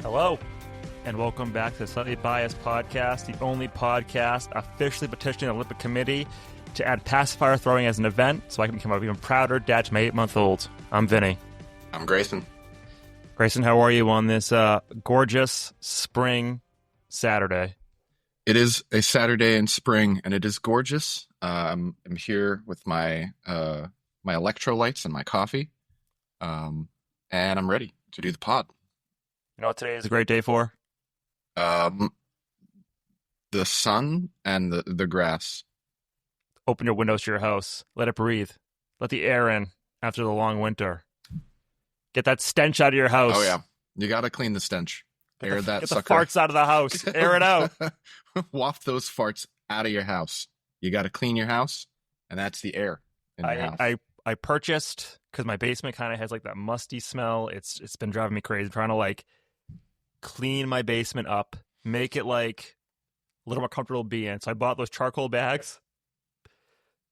Hello, and welcome back to the Slightly Biased Podcast, the only podcast officially petitioning the Olympic Committee to add pacifier throwing as an event so I can become an even prouder dad to my 8-month-old. I'm Vinny. I'm Grayson. Grayson, how are you on this gorgeous spring Saturday? It is a Saturday in spring, and it is gorgeous. I'm here with my my electrolytes and my coffee, and I'm ready to do the pod. You know what today is a great day for? The sun and the grass. Open your windows to your house. Let it breathe. Let the air in after the long winter. Get that stench out of your house. Oh, yeah. You got to clean the stench. Air that Get sucker. the farts out of the house. Air it out. Waft those farts out of your house. You got to clean your house, and that's the air in your house. I purchased, because my basement kind of has like that musty smell. It's been driving me crazy. I'm trying to like clean my basement up, make it like a little more comfortable to be in. So I bought those charcoal bags.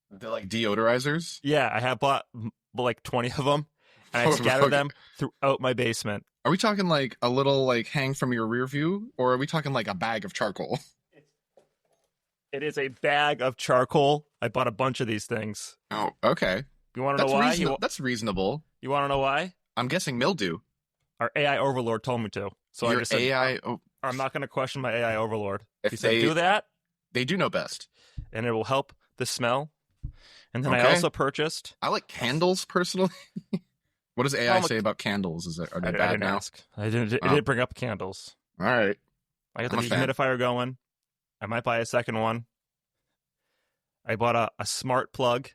They're like deodorizers? Yeah, I have bought like 20 of them, and I scattered them throughout my basement. Are we talking like a little like hang from your rear view, or are we talking like a bag of charcoal? It is a bag of charcoal. I bought a bunch of these things. Oh, okay. You want to know why? That's reasonable. You want to know why? I'm guessing mildew. Our AI overlord told me to. So Your I just said, AI. I'm not going to question my AI overlord. If He said, they do that, They do know best. and it will help the smell. And then I Okay. also purchased. I like candles personally. What does AI say about candles? Are they I bad didn't now? ask. It Oh. didn't bring up candles. All right. I got the I'm a fan. dehumidifier going. I might buy a second one. I bought a smart plug.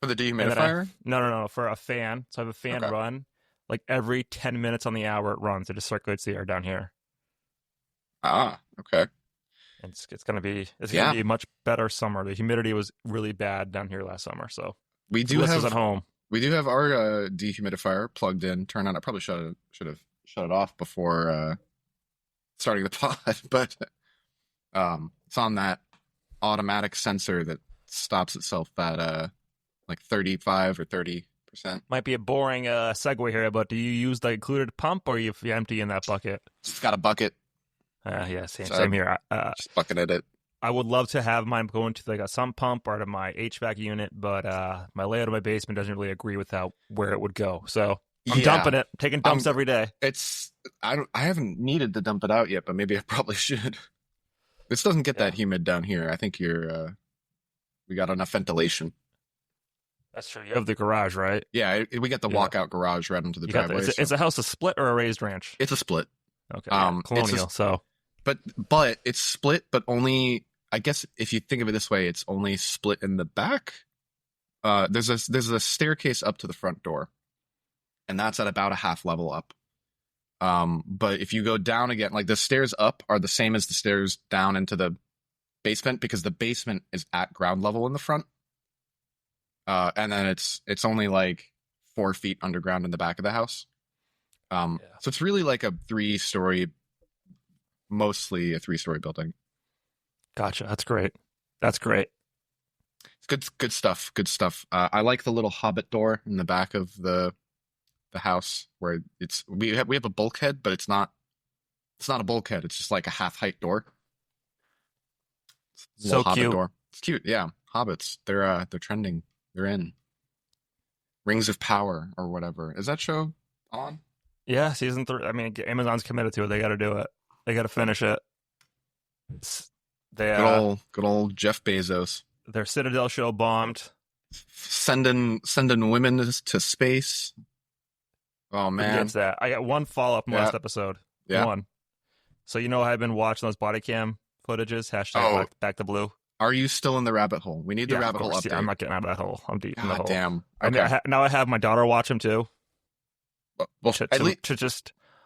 For the And then dehumidifier? No, for a fan. So I have a fan Okay. run. Like every 10 minutes on the hour it runs. It just circulates the air down here. Ah, okay. And it's gonna be Yeah. a much better summer. The humidity was really bad down here last summer. So We the do list was at have home. our dehumidifier plugged in. Turned on. I probably should have shut it off before starting the pod, but it's on that automatic sensor that stops itself at like 35 or 30%. Might be a boring segue here, but do you use the included pump or you empty in that bucket? It's got a bucket. Yeah, same So here. Just bucketed it. I would love to have mine go into like a sump pump or to my HVAC unit, but my layout of my basement doesn't really agree with where it would go. So I'm dumping it, taking dumps every day. I haven't needed to dump it out yet, but maybe I probably should. This doesn't get that humid down here. I think we got enough ventilation. That's true. You have the garage, right? Yeah, we got the Yeah. walkout garage right into the driveway. Is the house a split or a raised ranch? It's a split. Okay, it's colonial. but it's split, but only. I guess if you think of it this way, it's only split in the back. There's a staircase up to the front door, and that's at about a half level up. But if you go down again, like the stairs up are the same as the stairs down into the basement, because the basement is at ground level in the front. And then it's only like 4 feet underground in the back of the house. So it's really like mostly a 3-story building. Gotcha. That's great. It's good stuff. Good stuff. I like the little hobbit door in the back of the house where we have a bulkhead, but it's not a bulkhead. It's just like a half height door. So hobbit cute. door. It's cute. Yeah. Hobbits. They're trending. They're in Rings of Power or whatever. Is that show on? Yeah, season 3. I mean, Amazon's committed to it. They got to do it. They got to finish it. Good old Jeff Bezos. Their Citadel show bombed. Sending women to space. Oh man, Against that. I got one follow up from last episode. Yeah. One. So I've been watching those body cam footages. # back to blue. Are you still in the rabbit hole? We need the rabbit hole update. Yeah, I'm not getting out of that hole. I'm deep in the hole. Damn. Okay. Okay. Now I have my daughter watch him too. Well,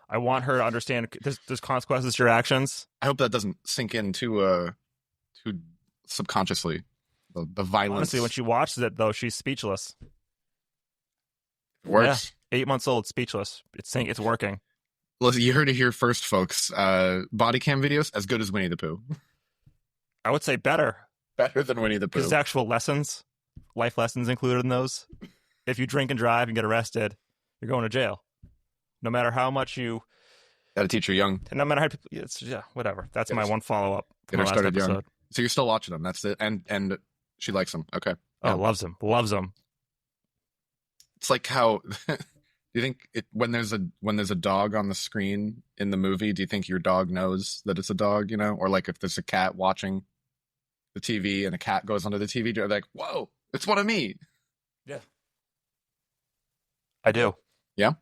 I want her to understand there's consequences to your actions. I hope that doesn't sink in too subconsciously. The violence. Honestly, when she watches it though, she's speechless. Works. Yeah, 8 months old, speechless. It's working. Listen, you heard it here first, folks. Body cam videos as good as Winnie the Pooh. I would say better. Better than Winnie the Pooh. Because there's actual lessons, life lessons included in those. If you drink and drive and get arrested, you're going to jail. No matter how much you Gotta teach her young. And no matter how people, yeah, whatever. That's my one follow up Get from her the last started episode. young. So you're still watching them. That's it. And she likes them. Okay. Oh, loves him. Loves him. It's like how do you think when there's a dog on the screen in the movie, do you think your dog knows that it's a dog, or like if there's a cat watching the TV and a cat goes onto the TV, you're like, whoa, it's one of me. Yeah. I do. Yeah.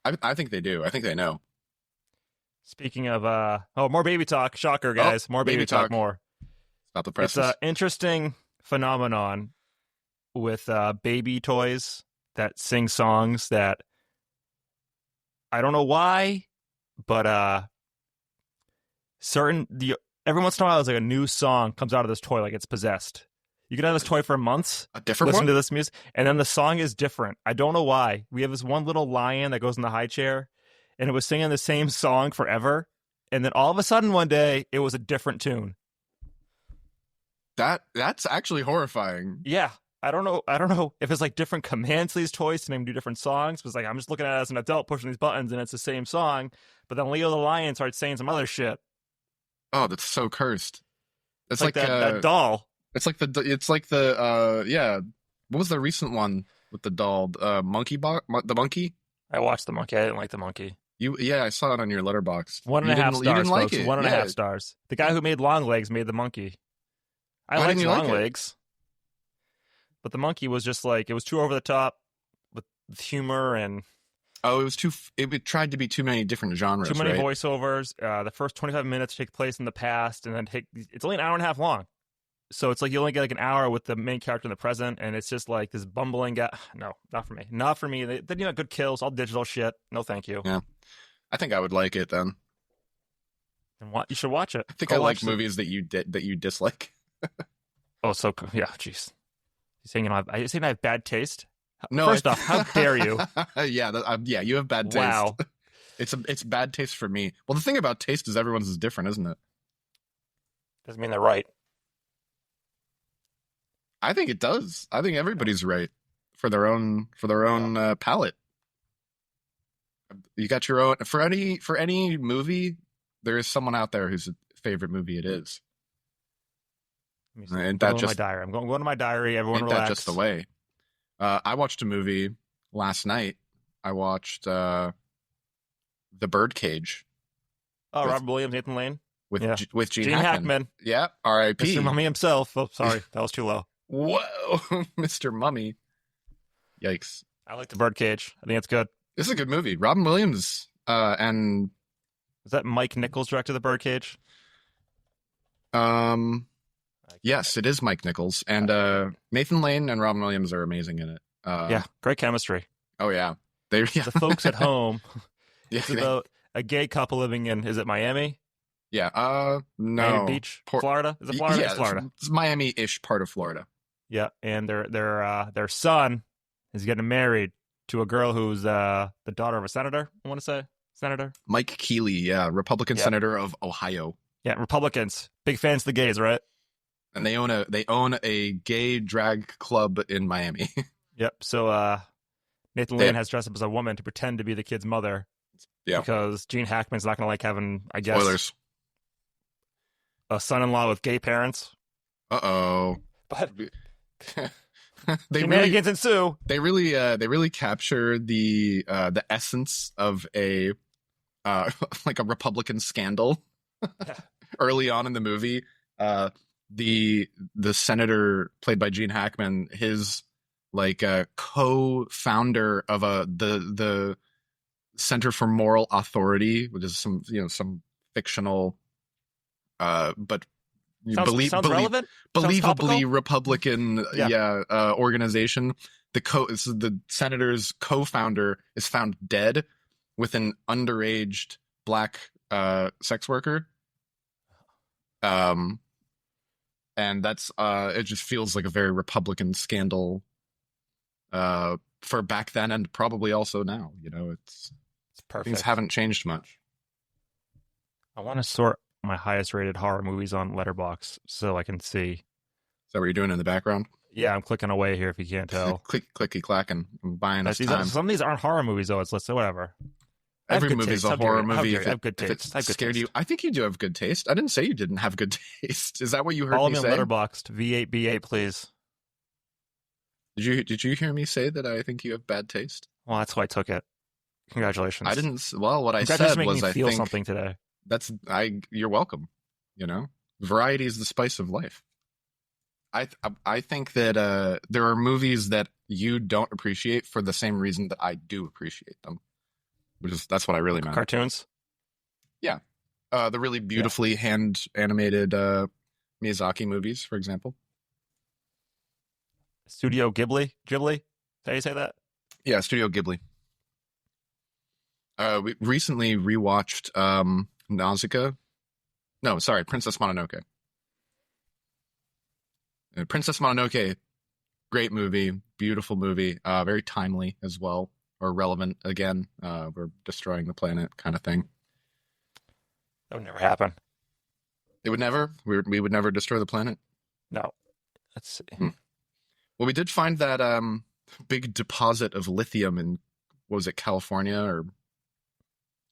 I think they do. I think they know. Speaking of more baby talk. Shocker, guys. More baby talk. More. Stop the presses. It's an interesting phenomenon with baby toys that sing songs that I don't know why, but every once in a while there's like a new song comes out of this toy like it's possessed. You can have this toy for months, a different listen one? to this music, and then the song is different. I don't know why. We have this one little lion that goes in the high chair, and it was singing the same song forever, and then all of a sudden one day it was a different tune. That's actually horrifying. Yeah. I don't know if it's like different commands to these toys to make them do different songs. Because like I'm just looking at it as an adult pushing these buttons and it's the same song. But then Leo the Lion starts saying some other shit. Oh, that's so cursed. It's like that doll. It's like the yeah. What was the recent one with the doll? The monkey? I watched the monkey. I didn't like the monkey. I saw it on your letterbox. 1.5 stars. You didn't like folks. it. 1.5 stars. The guy who made Long Legs made the monkey. I liked Long Legs. But the monkey was just like, it was too over the top with humor and... Oh, it tried to be too many different genres, too many right? voiceovers. The first 25 minutes take place in the past, and then it's only an hour and a half long. So it's like you only get like an hour with the main character in the present, and it's just like this bumbling guy. No, not for me. Not for me. They didn't have good kills, all digital shit. No, thank you. Yeah. I think I would like it then. And you should watch it. I think I like movies that you dislike. Oh, so cool. Yeah, jeez. You're saying I have bad taste? No. First off, how dare you? Yeah, you have bad taste. Wow. It's bad taste for me. Well, the thing about taste is everyone's is different, isn't it? Doesn't mean they're right. I think it does. I think everybody's right for their own palate. You got your own for any movie. There is someone out there whose favorite movie it is. And that's just my diary. I'm going to my diary. Everyone relax. That just the way. I watched a movie last night. I watched The Birdcage. Oh, Robert Williams, Nathan Lane with Gene Hackman. Yeah, R.I.P. Mr. Mummy himself. Oh, sorry, that was too low. Whoa, Mr. Mummy. Yikes. I like The Birdcage. I think it's good. This is a good movie. Robin Williams and is that Mike Nichols directed The Birdcage? Yes, it is Mike Nichols, and Nathan Lane and Robin Williams are amazing in it. Yeah, great chemistry. Oh yeah, The folks at home. It's about a gay couple living in, is it Miami? Yeah. No. Miami Beach, Florida. Is it Florida? Yeah, it's Florida. It's Miami-ish part of Florida. Yeah, and their son is getting married to a girl who's the daughter of a senator. I want to say senator Mike Keeley. Yeah, Republican senator of Ohio. Yeah, Republicans, big fans of the gays, right? And they own a gay drag club in Miami. Yep. So Nathan Lane has dressed up as a woman to pretend to be the kid's mother. Yeah. Because Gene Hackman's not going to like having, I guess, spoilers, a son-in-law with gay parents. Uh-oh. But shenanigans ensue. They really capture the essence of a like a Republican scandal early on in the movie. The senator played by Gene Hackman, his like co-founder of the Center for Moral Authority, which is some fictional but relevant? believably Republican organization. The senator's co-founder is found dead with an underage black sex worker. And that's it just feels like a very Republican scandal for back then and probably also now. It's perfect. Things haven't changed much. I want to sort my highest rated horror movies on Letterboxd so I can see. Is that what you're doing in the background? Yeah, I'm clicking away here if you can't tell. Clicky clacking. I'm buying us time. Some of these aren't horror movies though. Let's say whatever. I have Every good movie is taste. a How dare horror you? How movie. dare you? If I it, have good if taste. it I have good scared taste. you, I think you do have good taste. I didn't say you didn't have good taste. Is that what you heard Follow me me on say? Letterboxd. V8B8, please. Did you hear me say that I think you have bad taste? Well, that's why I took it. Congratulations. I didn't. Well, what I Congratulations said for making was me I feel think something today. You're welcome. You know, variety is the spice of life. I think that there are movies that you don't appreciate for the same reason that I do appreciate them. That's what I really meant. Cartoons? Yeah. The really beautifully hand animated Miyazaki movies, for example. Studio Ghibli? Ghibli? How do you say that? Yeah, Studio Ghibli. We recently rewatched Nausicaa. No, sorry, Princess Mononoke. Princess Mononoke, great movie, beautiful movie, very timely as well, or relevant again. We're destroying the planet kind of thing. That would never happen. It would never? We would never destroy the planet? No. Let's see. Well, we did find that big deposit of lithium in, what was it, California, or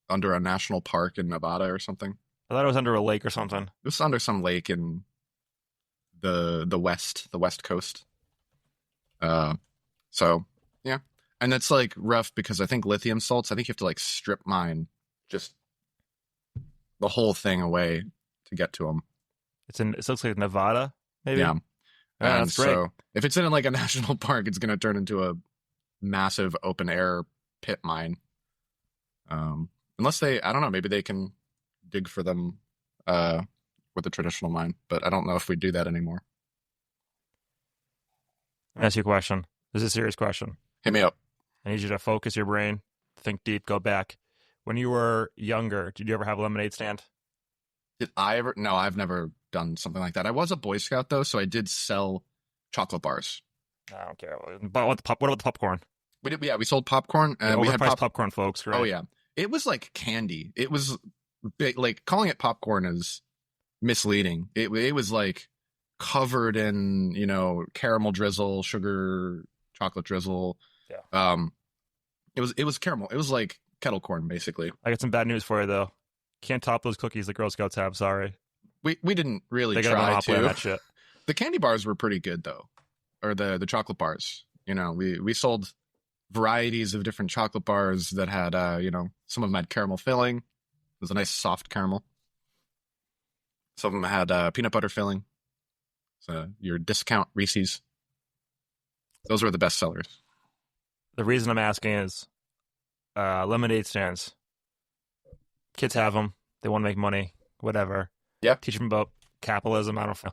under a national park in Nevada or something. I thought it was under a lake or something. It was under some lake in the west coast. So yeah, and it's like rough because I think lithium salts, I think you have to like strip mine just the whole thing away to get to them. It looks like Nevada, maybe. Yeah, that's great. So if it's in like a national park, it's going to turn into a massive open air pit mine. Unless I don't know, maybe they can dig for them with the traditional mine, but I don't know if we do that anymore. Let me ask you a question. This is a serious question. Hit me up. I need you to focus your brain, think deep, go back. When you were younger, did you ever have a lemonade stand? Did I ever? No, I've never done something like that. I was a Boy Scout though, so I did sell chocolate bars. I don't care. But what about the popcorn? We did. Yeah, we sold popcorn and we had popcorn, folks. Right? Oh yeah, it was like candy. It was big, like calling it popcorn is misleading. It was like covered in, caramel drizzle, sugar, chocolate drizzle. Yeah. It was caramel. It was like kettle corn basically. I got some bad news for you though. Can't top those cookies the Girl Scouts have. Sorry. We didn't really they try to. That shit. The candy bars were pretty good though, or the chocolate bars. We sold varieties of different chocolate bars that had some of them had caramel filling. It was a nice soft caramel. Some of them had peanut butter filling. So your discount Reese's. Those were the best sellers. The reason I'm asking is lemonade stands. Kids have them. They want to make money. Whatever. Yeah. Teach them about capitalism. I don't know.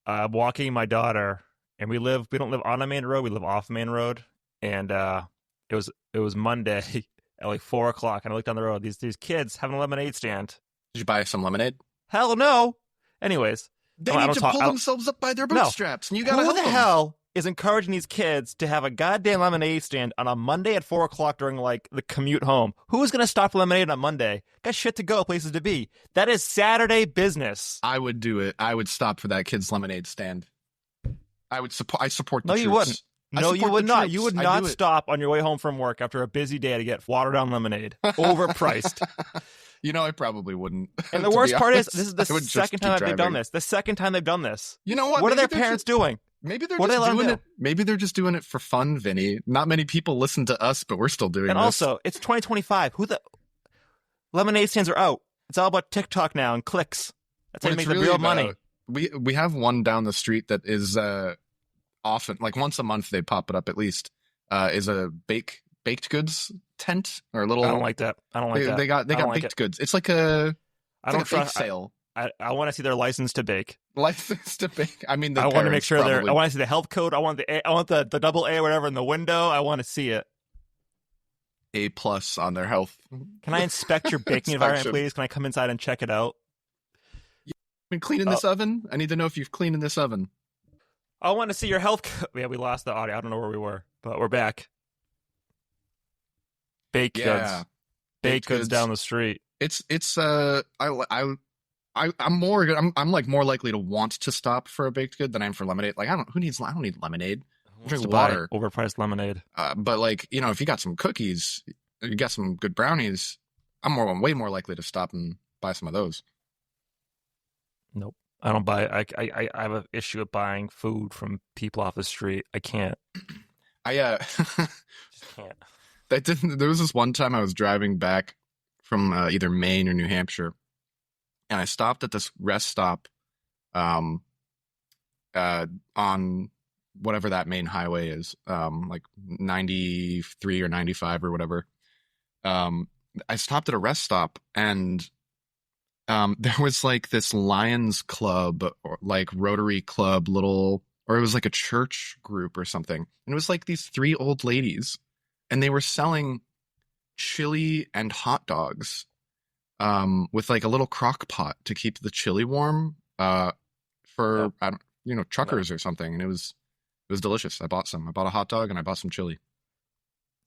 I'm walking my daughter, and we don't live on a main road. We live off a main road. And it was Monday at like 4:00, and I looked down the road. These kids having a lemonade stand. Did you buy some lemonade? Hell no. Anyways, they need to pull themselves up by their bootstraps, and you gotta help them. Who the hell is encouraging these kids to have a goddamn lemonade stand on a Monday at 4:00 during like the commute home? Who is going to stop for lemonade on Monday? Got shit to go, places to be. That is Saturday business. I would do it. I would stop for that kid's lemonade stand. I support the No, troops. you wouldn't. No, you would not. Troops. You would not stop on your way home from work after a busy day to get watered down lemonade. Overpriced. I probably wouldn't. And the worst part is, this is the second time they've done this. The second time they've done this. You know what? What are their parents doing? Maybe they're just doing it. Maybe they're just doing it for fun, Vinny. Not many people listen to us, but we're still doing this. And also, it's 2025. Lemonade stands are out. It's all about TikTok now and clicks. That's how you make the real money. We have one down the street that is often, like once a month, they pop it up at least. Is a baked goods tent or a little. I don't like that. They got baked goods. It's like a bake sale. I want to see their license to bake. License to bake. I mean, I want to make sure I want to see the health code. I want the double A or whatever in the window. I want to see it. A+ on their health. Can I inspect your baking environment, please? Can I come inside and check it out? You've been cleaning this oven? I need to know if you've cleaned this oven. I want to see your health code. Yeah, we lost the audio. I don't know where we were, but we're back. Baked goods. Baked goods down the street. I'm more likely to want to stop for a baked good than I am for lemonade. Like I don't need lemonade. Drink water. Overpriced lemonade. But like, if you got some cookies, you get some good brownies, I'm way more likely to stop and buy some of those. Nope. I don't buy. I have an issue with buying food from people off the street. I can't. I Just can't. There was this one time I was driving back from either Maine or New Hampshire, and I stopped at this rest stop on whatever that main highway is, like 93 or 95 or whatever. I stopped at a rest stop, and there was like this Lions Club or like Rotary Club or it was like a church group or something. And it was like these 3 old ladies, and they were selling chili and hot dogs with like a little crock pot to keep the chili warm for truckers or something. And it was delicious. I bought some. I bought a hot dog and I bought some chili.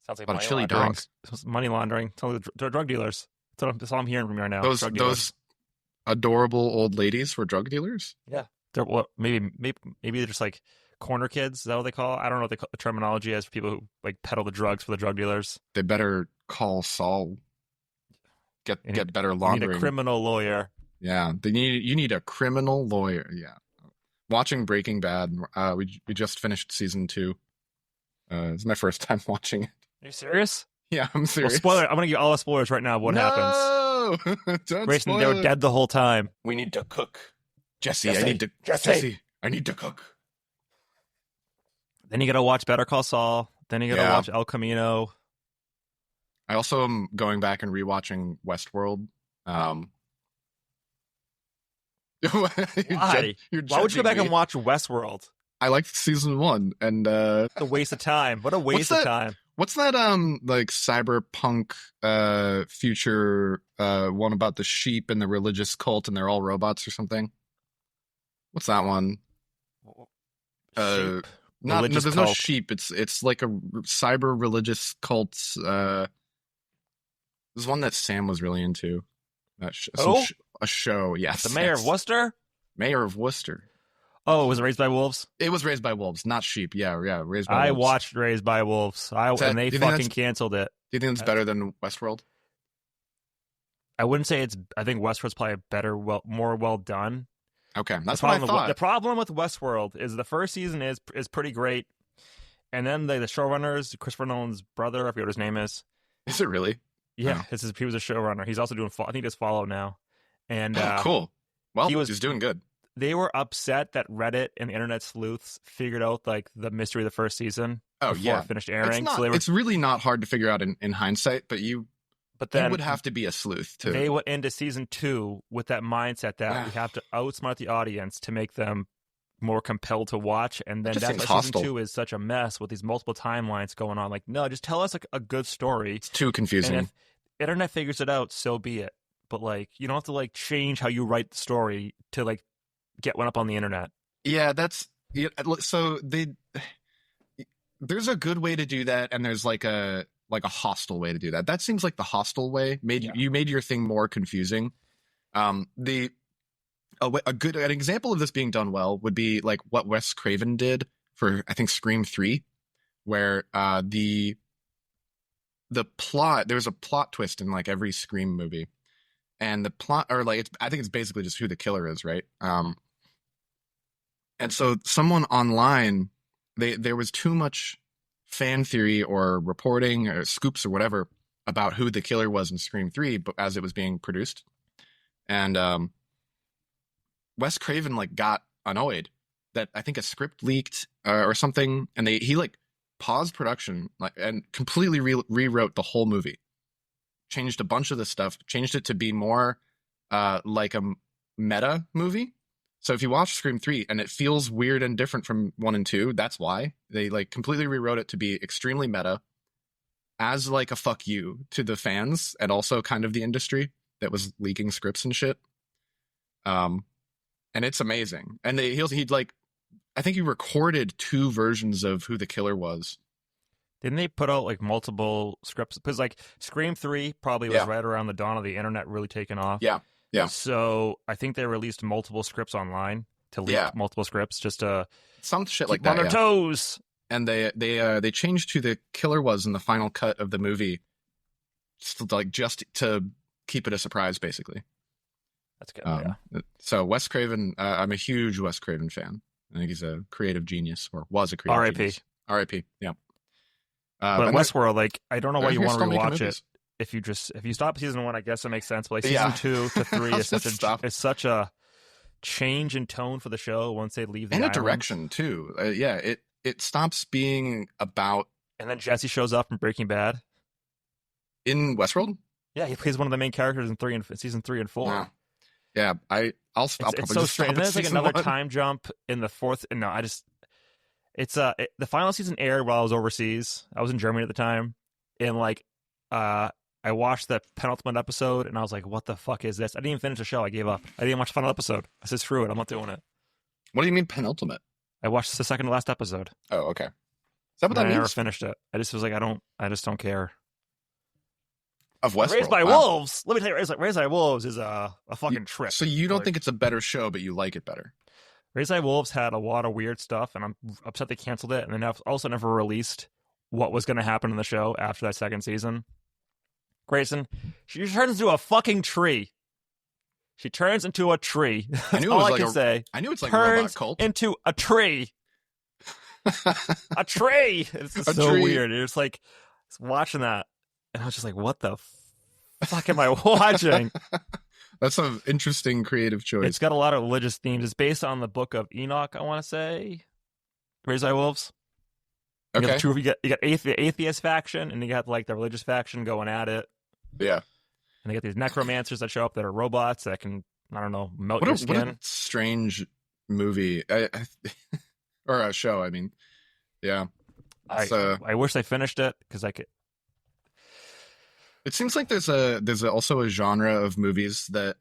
Sounds like bought money a chili laundering. dog. Money laundering. Tell the drug dealers. That's all I'm hearing from you right now. Those adorable old ladies were drug dealers. Yeah. Maybe they're just like corner kids. Is that what they call it? I don't know what the terminology is for people who like peddle the drugs for the drug dealers. They better call Saul. Get better laundering. You need a criminal lawyer. Yeah, you need a criminal lawyer. Yeah. Watching Breaking Bad, we just finished season 2. It's my first time watching it. Are you serious? Yeah, I'm serious. Well, spoiler! I'm gonna give you all the spoilers right now of what happens. No, don't Grayson, spoil they were it. dead the whole time. We need to cook, Jesse. Jesse, I need to cook. Then you gotta watch Better Call Saul. Then you gotta watch El Camino. I also am going back and rewatching Westworld. Why? Why would you go back and watch Westworld? I liked season 1, and it's a waste of time. What a waste of time. What's that like cyberpunk future one about the sheep and the religious cult and they're all robots or something? What's that one? Sheep. There's cult. no sheep. It's like a cyber religious cult. There's one that Sam was really into. A show, yes. The Mayor of Worcester? Mayor of Worcester. Oh, was it Raised by Wolves? It was Raised by Wolves, not sheep. Yeah, Raised by Wolves. I watched Raised by Wolves, and they fucking canceled it. Do you think it's better than Westworld? I wouldn't say it's. I think Westworld's probably better, more well done. Okay, that's what I thought. The problem with Westworld is the first season is pretty great, and then the showrunners, Christopher Nolan's brother, I forget what his name is. Is it really? Yeah, he was a showrunner. He's also doing. I think he does Follow now. And cool. Well, he's doing good. They were upset that Reddit and internet sleuths figured out like the mystery of the first season before it finished airing. It's really not hard to figure out in hindsight, but you would have to be a sleuth too. They went into season 2 with that mindset that we have to outsmart the audience to make them more compelled to watch, and then that's why season 2 is such a mess with these multiple timelines going on. Like, no, just tell us a good story. It's too confusing. And if internet figures it out, so be it. But like, you don't have to like change how you write the story to like get one up on the internet. Yeah, so there's a good way to do that, and there's like a hostile way to do that. That seems like the hostile way you made your thing more confusing. An example of this being done well would be like what Wes Craven did for, I think, Scream 3, where the plot, there's a plot twist in like every Scream movie. And the plot, or like, I think it's basically just who the killer is, right? And so someone online, there was too much fan theory or reporting or scoops or whatever about who the killer was in Scream 3, but as it was being produced. And Wes Craven like got annoyed that I think a script leaked or something, and he like paused production and completely rewrote the whole movie. Changed a bunch of the stuff, changed it to be more like a meta movie. So if you watch Scream 3 and it feels weird and different from 1 and 2, that's why. They like completely rewrote it to be extremely meta as like a fuck you to the fans and also kind of the industry that was leaking scripts and shit. And it's amazing. And he'd like, I think he recorded 2 versions of who the killer was. Didn't they put out like multiple scripts? Because like Scream 3 probably was right around the dawn of the internet really taking off. Yeah. So I think they released multiple scripts online to leak multiple scripts just to some shit like that. On their toes. And they changed who the killer was in the final cut of the movie. just to keep it a surprise, basically. That's good. Yeah. So Wes Craven, I'm a huge Wes Craven fan. I think he's a creative genius, or was a creative R.I.P. genius. R.I.P. Yeah. But Westworld, like, I don't know why you want to rewatch it. Movies. If you stop season 1, I guess it makes sense. But like season 2 to 3 is such a change in tone for the show once they leave the and island. a direction too. It stops being about. And then Jesse shows up in Breaking Bad in Westworld. Yeah, he plays one of the main characters in season 3 and 4. Yeah, I'll probably it's so just strange. stop And there's like another 1. time jump in the 4th. And no, the final season aired while I was overseas. I was in Germany at the time, and like I watched the penultimate episode, and I was like, "What the fuck is this?" I didn't even finish the show. I gave up. I didn't watch the final episode. I said, "Screw it. I'm not doing it." What do you mean penultimate? I watched the second to last episode. Oh, okay. Is that what that means? I never finished it. I just was like, I just don't care. Of Westworld. Raised by Wolves. Let me tell you, Raised by Wolves is a fucking trip. So you don't think it's a better show, but you like it better? Raised by Wolves had a lot of weird stuff, and I'm upset they canceled it, and then also never released what was going to happen in the show after that second season. Grayson, she turns into a fucking tree. She turns into a tree. That's I knew it all was I like can say. I knew it's like a robot cult. Into a tree. A tree. It's so weird. It's like watching that, and I was just like, "What the fuck am I watching?" That's an interesting creative choice. It's got a lot of religious themes. It's based on the Book of Enoch, I want to say. Raised by Wolves. Okay. You got the atheist faction, and you got like the religious faction going at it. Yeah. And they got these necromancers that show up that are robots that can, I don't know, melt your skin. What a strange movie. Or a show, I mean. Yeah. I wish I finished it because I could. It seems like there's also a genre of movies that,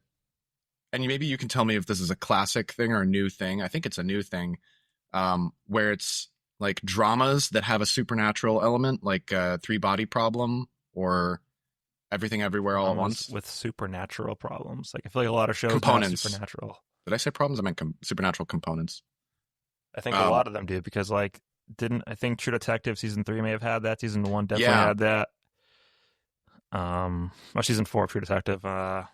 and maybe you can tell me if this is a classic thing or a new thing. I think it's a new thing, where it's like dramas that have a supernatural element, like Three Body Problem or Everything Everywhere All at Once. With supernatural problems. Like I feel like a lot of shows components. have supernatural. Did I say problems? I meant supernatural components. I think a lot of them do because I think True Detective season 3 may have had that. Season 1 definitely had that. Season 4 True Detective. And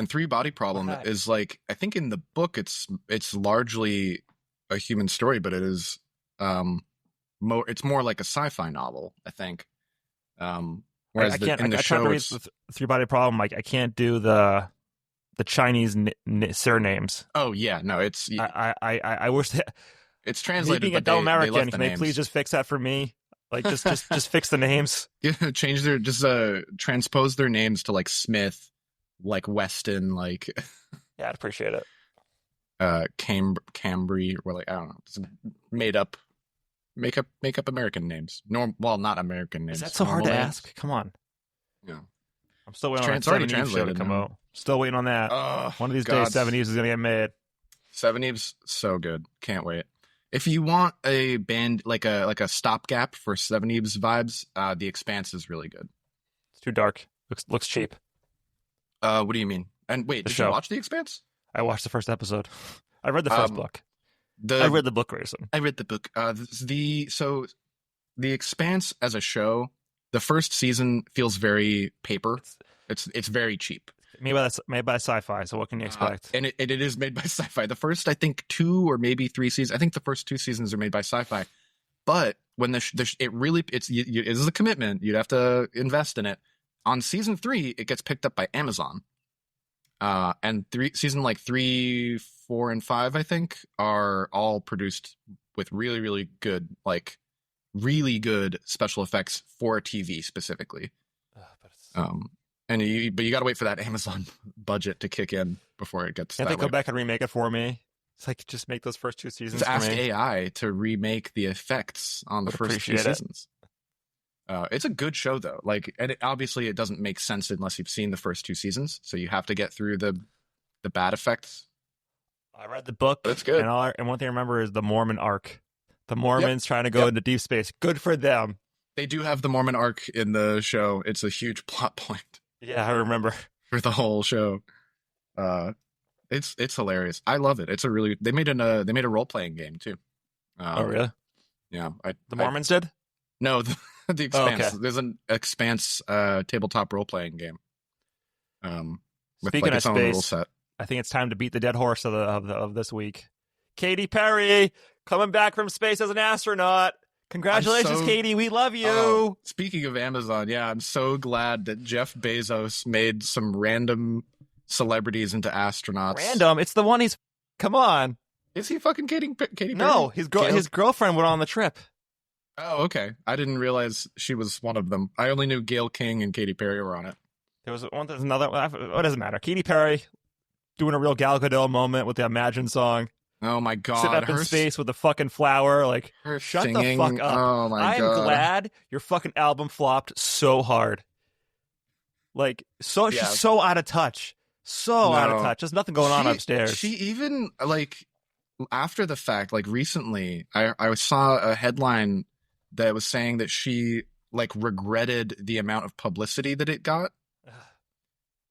Three Body Problem is like, I think in the book it's largely a human story, but it is it's more like a sci-fi novel, I think. Whereas in the show, it's the Three Body Problem. Like I can't do the Chinese surnames. Oh yeah, no, it's I wish that it's translated. Being a dumb American, can they please just fix that for me? Like just fix the names. Yeah, transpose their names to like Smith, like Weston, like. Yeah, I'd appreciate it. Cambry, or like I don't know, just make up American names. Not American names. Is that so hard to ask? Come on. Yeah. I'm still waiting on that 7 Eve show to come out. Still waiting on that. One of these days, 7 Eves is gonna get made. 7 Eves, so good. Can't wait. If you want a band like a stopgap for 7 Eves vibes, The Expanse is really good. It's too dark. Looks cheap. What do you mean? And wait, did you watch The Expanse? I watched the first episode. I read the first book. I read the book, Grayson. I read the book. The Expanse as a show, the first season feels very paper. It's very cheap. Made by sci-fi. So what can you expect? And it is made by sci-fi. The first, I think, 2 or maybe 3 seasons. I think the first 2 seasons are made by sci-fi. But when it is a commitment. You'd have to invest in it. On season 3, it gets picked up by Amazon. And season like 3, 4, and 5, I think, are all produced with really, really good, really good special effects for TV specifically. But you got to wait for that Amazon budget to kick in before it gets. Can't they go back and remake it for me? It's like just make those first 2 seasons. Just ask AI to remake the effects on the first 2 seasons. It's a good show though. Obviously it doesn't make sense unless you've seen the first 2 seasons. So you have to get through the bad effects. I read the book. That's good. And one thing I remember is the Mormon arc. The Mormons trying to go into deep space. Good for them. They do have the Mormon arc in the show. It's a huge plot point. Yeah, I remember. For the whole show. It's hilarious. I love it. They made a role-playing game too. Oh really? Yeah. The Mormons did? No, The Oh, Expanse. okay. There's an Expanse tabletop role playing game. With Speaking like of its own rule space, set. I think it's time to beat the dead horse of this week. Katy Perry coming back from space as an astronaut. Congratulations, Katy. We love you. Speaking of Amazon, yeah, I'm so glad that Jeff Bezos made some random celebrities into astronauts. Random. It's the one he's. Come on. Is he fucking Katy Perry? No, his girlfriend went on the trip. Oh, okay. I didn't realize she was one of them. I only knew Gayle King and Katy Perry were on it. There's another. What doesn't matter? Katy Perry doing a real Gal Gadot moment with the Imagine song. Oh my god! Sitting up in space with the fucking flower. Like, her shut singing, the fuck up. Oh my god! I'm glad your fucking album flopped so hard. Like, she's so out of touch. Out of touch. There's nothing going on upstairs. She even, like, after the fact, like, recently, I saw a headline that was saying that she, like, regretted the amount of publicity that it got.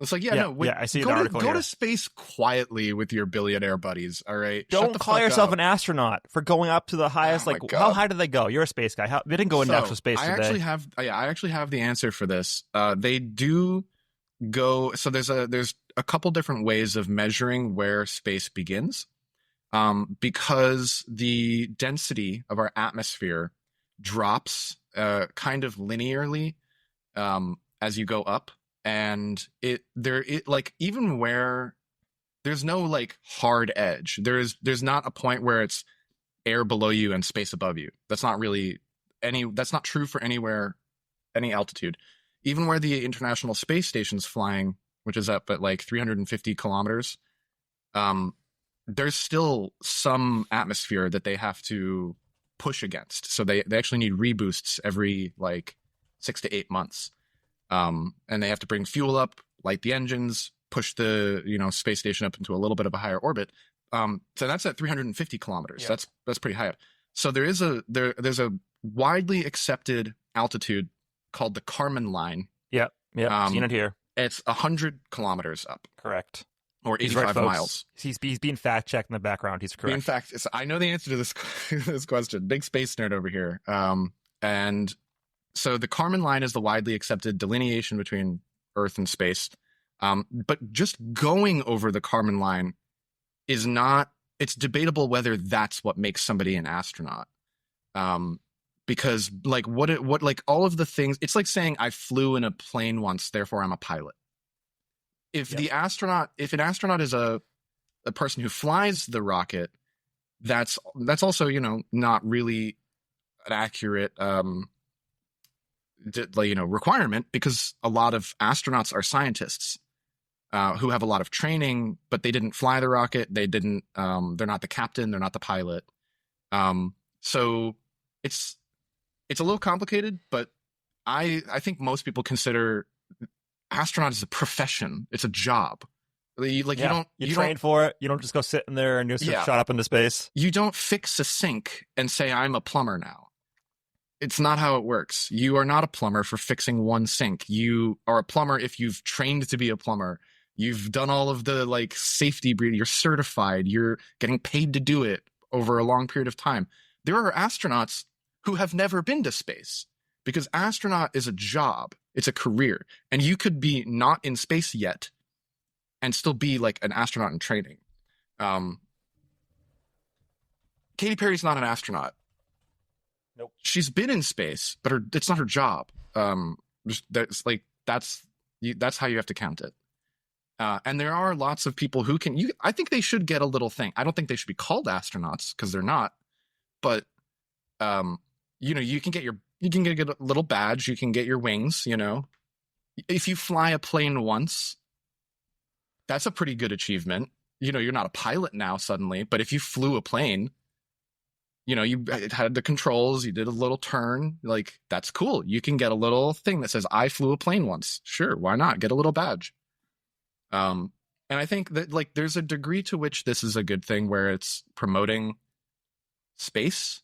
It's like, I see an article go here. to space quietly with your billionaire buddies, all right? Don't call yourself an astronaut for going up to the highest. Like, how high did they go? You're a space guy. They didn't go into actual space today. I actually have the answer for this. They do go. So there's a couple different ways of measuring where space begins, because the density of our atmosphere drops kind of linearly as you go up. And even where there's no like hard edge, there's not a point where it's air below you and space above you. That's not true for any altitude. Even where the International Space Station's flying, which is up at like 350 kilometers, there's still some atmosphere that they have to push against. So they actually need reboosts every like 6 to 8 months. And they have to bring fuel up, light the engines, push the space station up into a little bit of a higher orbit. So that's at 350 kilometers. Yeah. That's pretty high up. So there's a widely accepted altitude called the Kármán line. Yeah, seen it here. It's 100 kilometers up. Correct. Or 85 miles. He's being fact checked in the background. He's correct. In fact, I know the answer to this question. Big space nerd over here. And so the Kármán line is the widely accepted delineation between Earth and space. But just going over the Kármán line is not. It's debatable whether that's what makes somebody an astronaut. Because like what like all of the things, it's like saying I flew in a plane once, therefore I'm a pilot. If an astronaut is a person who flies the rocket, that's also not really an accurate requirement, because a lot of astronauts are scientists who have a lot of training, but they didn't fly the rocket. They're not the captain. They're not the pilot. So it's a little complicated, but I think most people consider astronaut as a profession. It's a job. You train for it. You don't just go sit in there and just shot up into space. You don't fix a sink and say I'm a plumber now. It's not how it works. You are not a plumber for fixing one sink. You are a plumber if you've trained to be a plumber. You've done all of the like safety breathing. You're certified. You're getting paid to do it over a long period of time. There are astronauts who have never been to space, because astronaut is a job. It's a career. And you could be not in space yet and still be like an astronaut in training. Katy Perry's not an astronaut. Nope. She's been in space, but it's not her job. That's how you have to count it. And there are lots of people who can. I think they should get a little thing. I don't think they should be called astronauts because they're not. But you can get a little badge. You can get your wings. If you fly a plane once, that's a pretty good achievement. You're not a pilot now suddenly, but if you flew a plane, you had the controls, you did a little turn, like that's cool. You can get a little thing that says I flew a plane once. Sure, why not? Get a little badge. And I think that like there's a degree to which this is a good thing where it's promoting space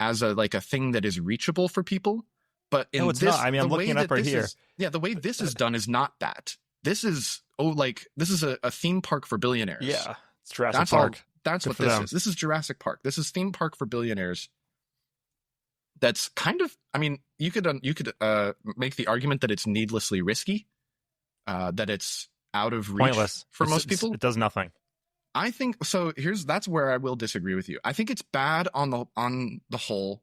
as a thing that is reachable for people. But it's not. I mean, I'm looking it up right here. The way this is done is not that. This is a theme park for billionaires. Yeah, it's Jurassic Park. That's what this is. This is Jurassic Park. This is theme park for billionaires. that's kind of, I mean, you could make the argument that it's needlessly risky, that it's out of reach Pointless for most people. It does nothing. I think so. That's where I will disagree with you. I think it's bad on the whole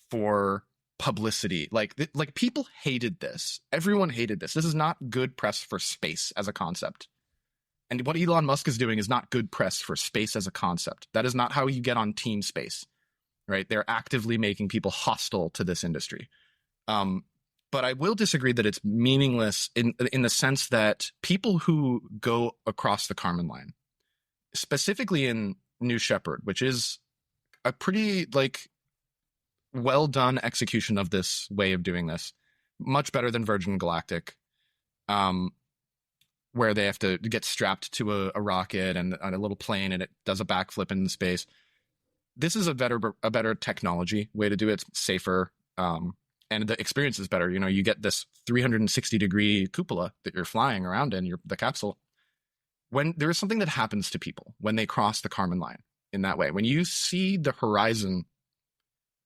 for publicity. Like people hated this. Everyone hated this. This is not good press for space as a concept. And what Elon Musk is doing is not good press for space as a concept. That is not how you get on team space, right? They're actively making people hostile to this industry. But I will disagree that it's meaningless in the sense that people who go across the Kármán line, specifically in New Shepard, which is a pretty well done execution of this way of doing this, much better than Virgin Galactic, where they have to get strapped to a rocket and on a little plane and it does a backflip in space. This is a better technology way to do it. It's safer, and the experience is better. You get this 360-degree cupola that you're flying around in, the capsule. When there is something that happens to people when they cross the Kármán line in that way, when you see the horizon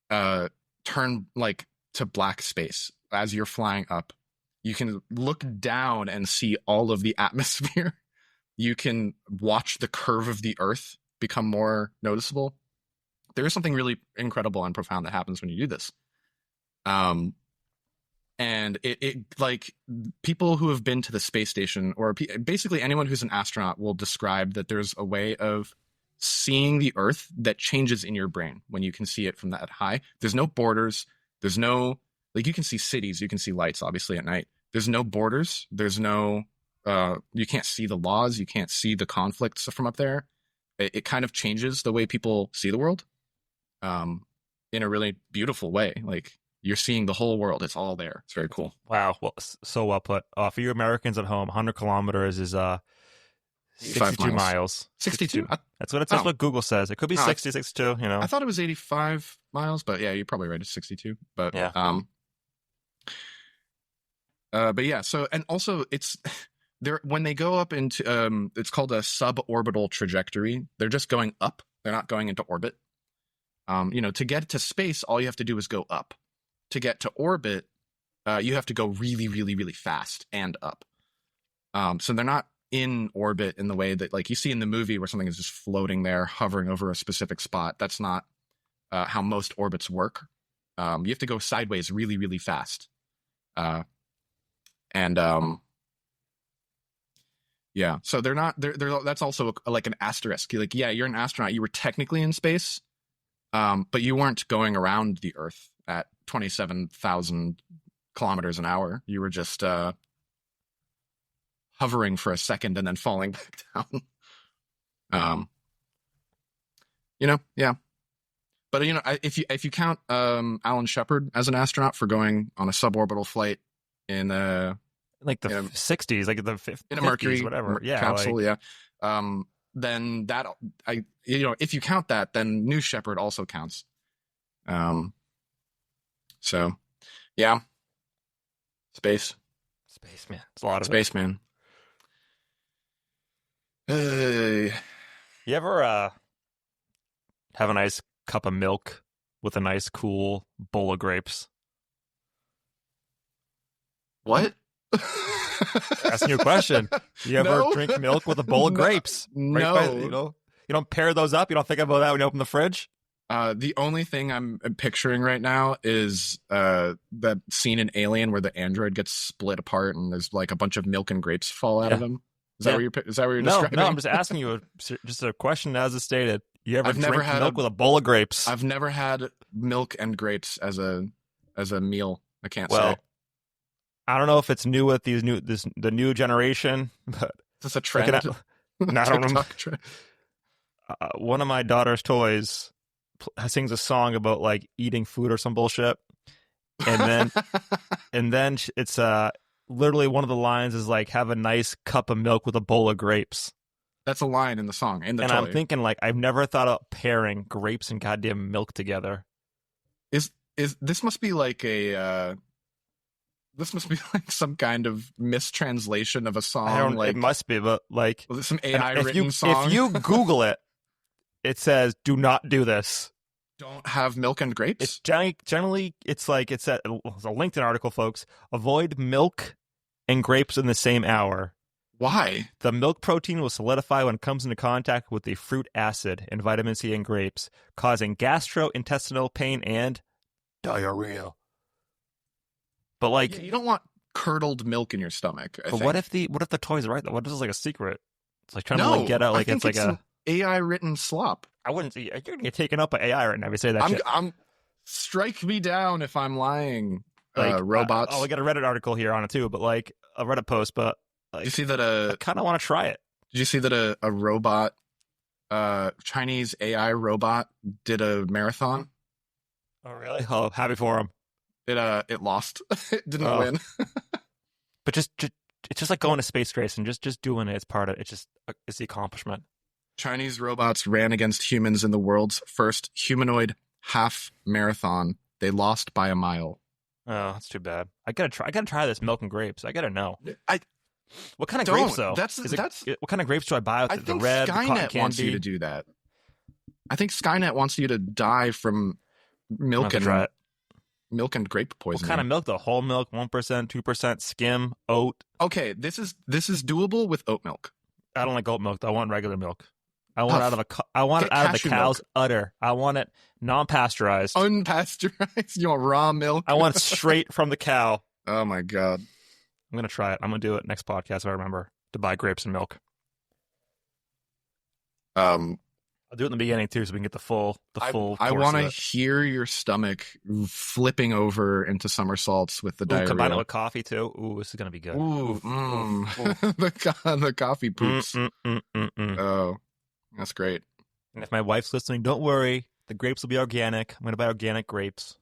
turn to black space as you're flying up, you can look down and see all of the atmosphere. You can watch the curve of the Earth become more noticeable. There is something really incredible and profound that happens when you do this. And it people who have been to the space station, or basically anyone who's an astronaut, will describe that there's a way of seeing the Earth that changes in your brain when you can see it from that high. There's no borders. There's no, you can see cities, you can see lights, obviously, at night. There's no borders. There's no, you can't see the laws. You can't see the conflicts from up there. It kind of changes the way people see the world, in a really beautiful way. You're seeing the whole world. It's all there. It's very cool. Wow. Well, so well put. For you Americans at home, 100 kilometers is 62 miles. 62? That's what Google says. It could be 60, 62, I thought it was 85 miles, but yeah, you're probably right. It's 62. But yeah. But yeah, so, and also it's there when they go up into it's called a suborbital trajectory. They're just going up. They're not going into orbit. To get to space, all you have to do is go up. To get to orbit, you have to go really, really, really fast and up. So they're not in orbit in the way that you see in the movie where something is just floating there, hovering over a specific spot. That's not how most orbits work. You have to go sideways really, really fast. Yeah, so they're not, that's also like an asterisk. Yeah, you're an astronaut. You were technically in space, but you weren't going around the Earth at 27,000 kilometers an hour. You were just hovering for a second and then falling back down. Yeah. But if you count Alan Shepard as an astronaut for going on a suborbital flight in the 60s, the 50s, in a Mercury whatever, capsule, then that if you count that, then New Shepard also counts. So, yeah, space, man, it's a lot of space, man. You ever have a nice cup of milk with a nice cool bowl of grapes? What? Asking you a question. You ever drink milk with a bowl of grapes? No. You don't pair those up? You don't think about that when you open the fridge? The only thing I'm picturing right now is that scene in Alien where the android gets split apart and there's a bunch of milk and grapes fall out of him. Is that what you're describing? No, I'm just asking you just a question as it stated. You ever drink milk with a bowl of grapes? I've never had milk and grapes as a meal. I can't say. Well, I don't know if it's new with the new generation, but is this a trend? I don't know. Trend. One of my daughter's toys sings a song about eating food or some bullshit, and then it's literally one of the lines is have a nice cup of milk with a bowl of grapes. That's a line in the song. In the toy. I'm thinking I've never thought of pairing grapes and goddamn milk together. Is this must be this must be some kind of mistranslation of a song. It must be, but was it some AI written song? If you Google it, it says, "Do not do this." don't have milk and grapes? It's generally it's a LinkedIn article, folks. Avoid milk and grapes in the same hour. Why? The milk protein will solidify when it comes into contact with the fruit acid and vitamin C in grapes, causing gastrointestinal pain and diarrhea. But like, you don't want curdled milk in your stomach. I think. What if the toy's right though? What if this is like a secret? It's like trying to like get out like it's like an AI written slop. I wouldn't see. You're gonna get taken up by AI right now if you say that shit. Strike me down if I'm lying. Like, robots. We got a Reddit article here on it too, but like a Reddit post. But like, did you see that? I kind of want to try it. Did you see that a robot, Chinese AI robot, did a marathon? Oh really? Oh, happy for him. It lost. It didn't win. But it's just like going to space, Grayson. Just doing it. It's part of it. It's the accomplishment. Chinese robots ran against humans in the world's first humanoid half marathon. They lost by a mile. Oh, that's too bad. I gotta try this milk and grapes. I gotta know. What kind of don't. grapes though? What kind of grapes do I buy? I think Skynet the cotton candy? Wants you to do that. I think Skynet wants you to die from milk and grape poisoning. What kind of milk though? Whole milk, 1%, 2%, skim, oat. Okay, this is doable with oat milk. I don't like oat milk. I want regular milk. I want it out of the cow's udder. I want it non-pasteurized. Unpasteurized? You want raw milk? I want it straight from the cow. Oh my god. I'm going to try it. I'm going to do it next podcast if I remember to buy grapes and milk. I'll do it in the beginning too so we can get the full I want to hear your stomach flipping over into somersaults with the diarrhea. Combine it with coffee too. Ooh, this is going to be good. Ooh, the coffee poops. Oh, that's great. And if my wife's listening, don't worry. The grapes will be organic. I'm going to buy organic grapes.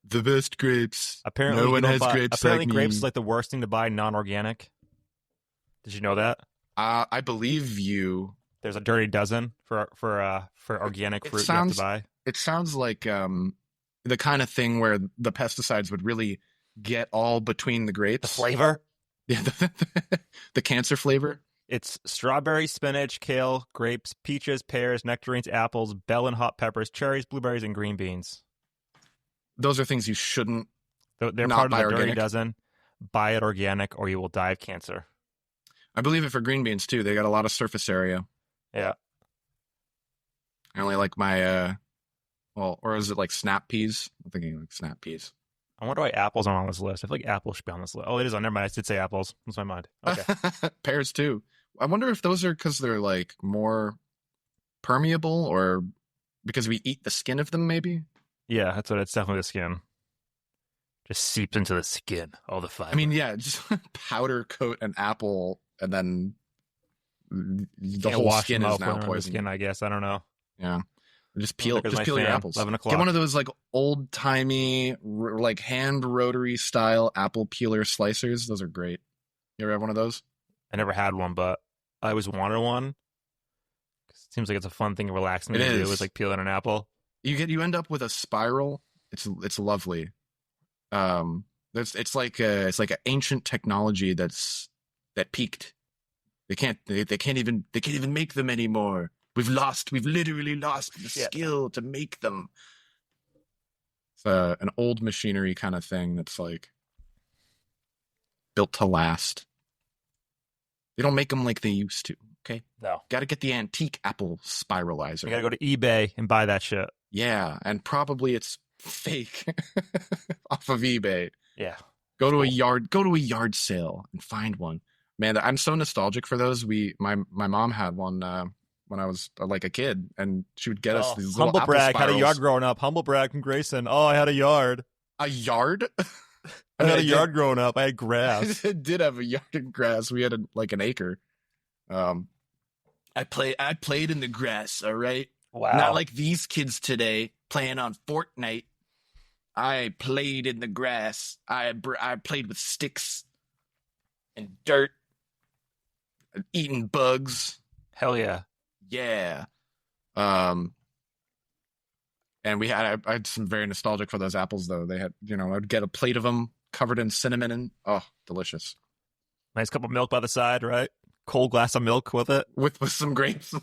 The best grapes. Apparently, no one has grapes like grapes me. is like the worst thing to buy non-organic. Did you know that? I believe you. There's a dirty dozen for organic fruit you have to buy. It sounds like the kind of thing where the pesticides would really get all between the grapes. The flavor? Yeah, the cancer flavor. It's strawberry, spinach, kale, grapes, peaches, pears, nectarines, apples, bell and hot peppers, cherries, blueberries, and green beans. Those are things you shouldn't. They're part of the dirty dozen. Buy it organic, or you will die of cancer. I believe it for green beans too. They got a lot of surface area. Yeah. I only like my or is it like snap peas? I'm thinking like snap peas. I wonder why apples aren't on this list. I feel like apples should be on this list. Oh, it is on. Never mind. I did say apples. That's my mind. Okay. Pears too. I wonder if those are because they're like more permeable or because we eat the skin of them, maybe? Yeah, that's what it's definitely the skin. Just seeps into the skin, all the fiber. I mean, yeah, just powder coat an apple and then the whole skin is now poisoned. Skin, I guess. I don't know. Yeah. Just peel your apples. 11 o'clock. Get one of those like old timey, like hand rotary style apple peeler slicers. Those are great. You ever have one of those? I never had one, but I always wanted one. It seems like it's a fun thing, relaxing to do. It's like peeling an apple. You end up with a spiral. It's lovely. It's like an ancient technology that peaked. They can't even make them anymore. We've literally lost the skill to make them. It's an old machinery kind of thing that's like built to last. They don't make them like they used to. Okay. No. Got to get the antique apple spiralizer. You got to go to eBay and buy that shit. Yeah, and probably it's fake off of eBay. Yeah. Go to a yard sale and find one. Man, I'm so nostalgic for those. My mom had one when I was like a kid, and she would get us these little humble apple brag. spirals. Had a yard growing up. Humble brag from Grayson. Oh, I had a yard. A yard? I had a yard growing up. I had grass. I did have a yard of grass. We had an acre. I played in the grass. All right. Wow. Not like these kids today playing on Fortnite. I played in the grass. I played with sticks and dirt and eating bugs. Hell yeah. Yeah. And I had some very nostalgic for those apples though. They had, I'd get a plate of them covered in cinnamon and delicious. Nice cup of milk by the side, right? Cold glass of milk with it. With some grapes.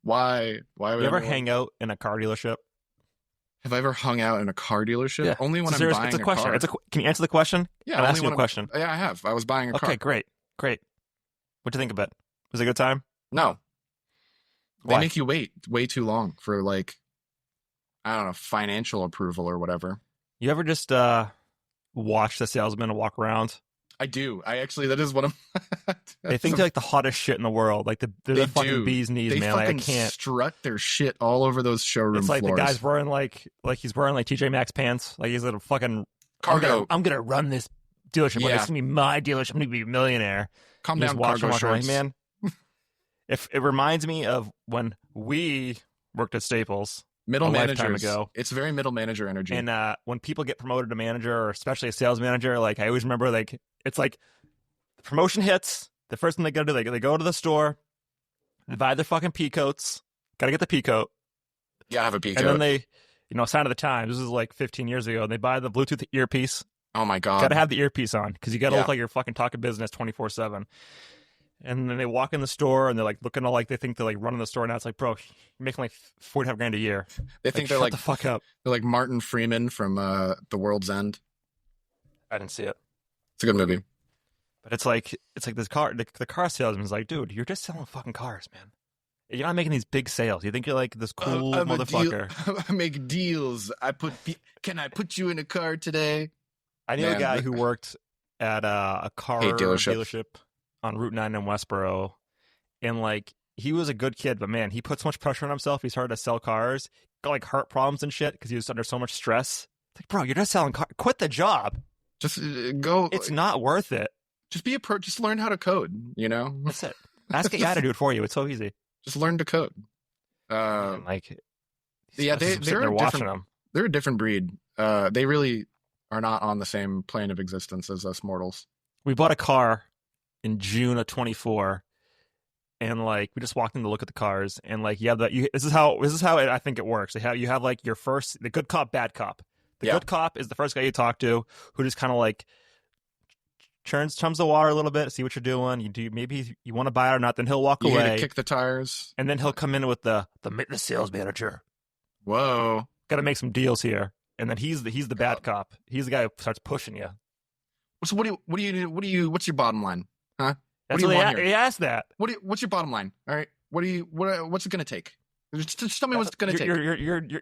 Why would You ever anyone- hang out in a car dealership? Have I ever hung out in a car dealership? Yeah. Only when It's I'm serious- buying it's a question. car. Can you answer the question? Yeah, I'm only asking you when a question. Yeah, I have. I was buying a car. Okay, great. What'd you think of it? Was it a good time? No, they Why? make you wait way too long for like, I don't know, financial approval or whatever. You ever just watch the salesman walk around? I do. That is one of. They think they're like the hottest shit in the world. Like they're the fucking do. bee's knees, They man. Like I fucking can't. strut their shit all over those showroom It's like floors. the guy's wearing like he's wearing like TJ Maxx pants. Like he's a fucking Cargo. I'm gonna run this dealership. Like, Yeah. it's gonna be my dealership. I'm gonna be a millionaire. Calm You down, just watch cargo him walk around. shorts. Man. If it reminds me of when we worked at Staples Middle a lifetime managers. ago. It's very middle manager energy. And when people get promoted to manager, or especially a sales manager, like I always remember, like it's like the promotion hits. The first thing they gotta do, they go to the store, they buy their fucking pea coats. Gotta get the pea coat, Yeah, I have a peek. and then they, sign of the times. This is like 15 years ago. They buy the Bluetooth earpiece. Oh my god. Gotta have the earpiece on because you gotta Yeah. look like you're fucking talking business 24/7. And then they walk in the store and they're like looking all like they think they're like running the store now. It's like, bro, you're making like 45 grand a year. They think shut they're like the fuck up. they're like Martin Freeman from The World's End. I didn't see it. It's a good movie. But it's like this car. The car salesman's like, dude, you're just selling fucking cars, man. You're not making these big sales. You think you're like this cool I'm motherfucker. I make deals. Can I put you in a car today? I knew a Man. guy who worked at a car Hate dealership. dealership on Route 9 in Westboro, and like he was a good kid, but man, he put so much pressure on himself. He started to sell cars, got like heart problems and shit because he was under so much stress. It's like, bro, you're just selling cars. Quit the job. Just go. It's not worth it. Just be a pro. Just learn how to code. You know. That's it. Ask AI to do it for you. It's so easy. Just learn to code. And, like, Yeah, I'm just sitting they're there a watching different. them. They're a different breed. They really are not on the same plane of existence as us mortals. We bought a car in June of 24, and like we just walked in to look at the cars, and like this is how I think it works. You have like your first, the good cop, bad cop. The Yeah. good cop is the first guy you talk to, who just kind of like chums the water a little bit, see what you're doing. Maybe you want to buy it or not. Then he'll walk You away, here to kick the tires. and then he'll come in with the sales manager. Whoa. Got to make some deals here, and then he's the bad cop. He's the guy who starts pushing you. So what's your bottom line? Huh? That's do you what want here? he asked that. What's your bottom line? All right. What's it going to take? Just tell me what's it going to take.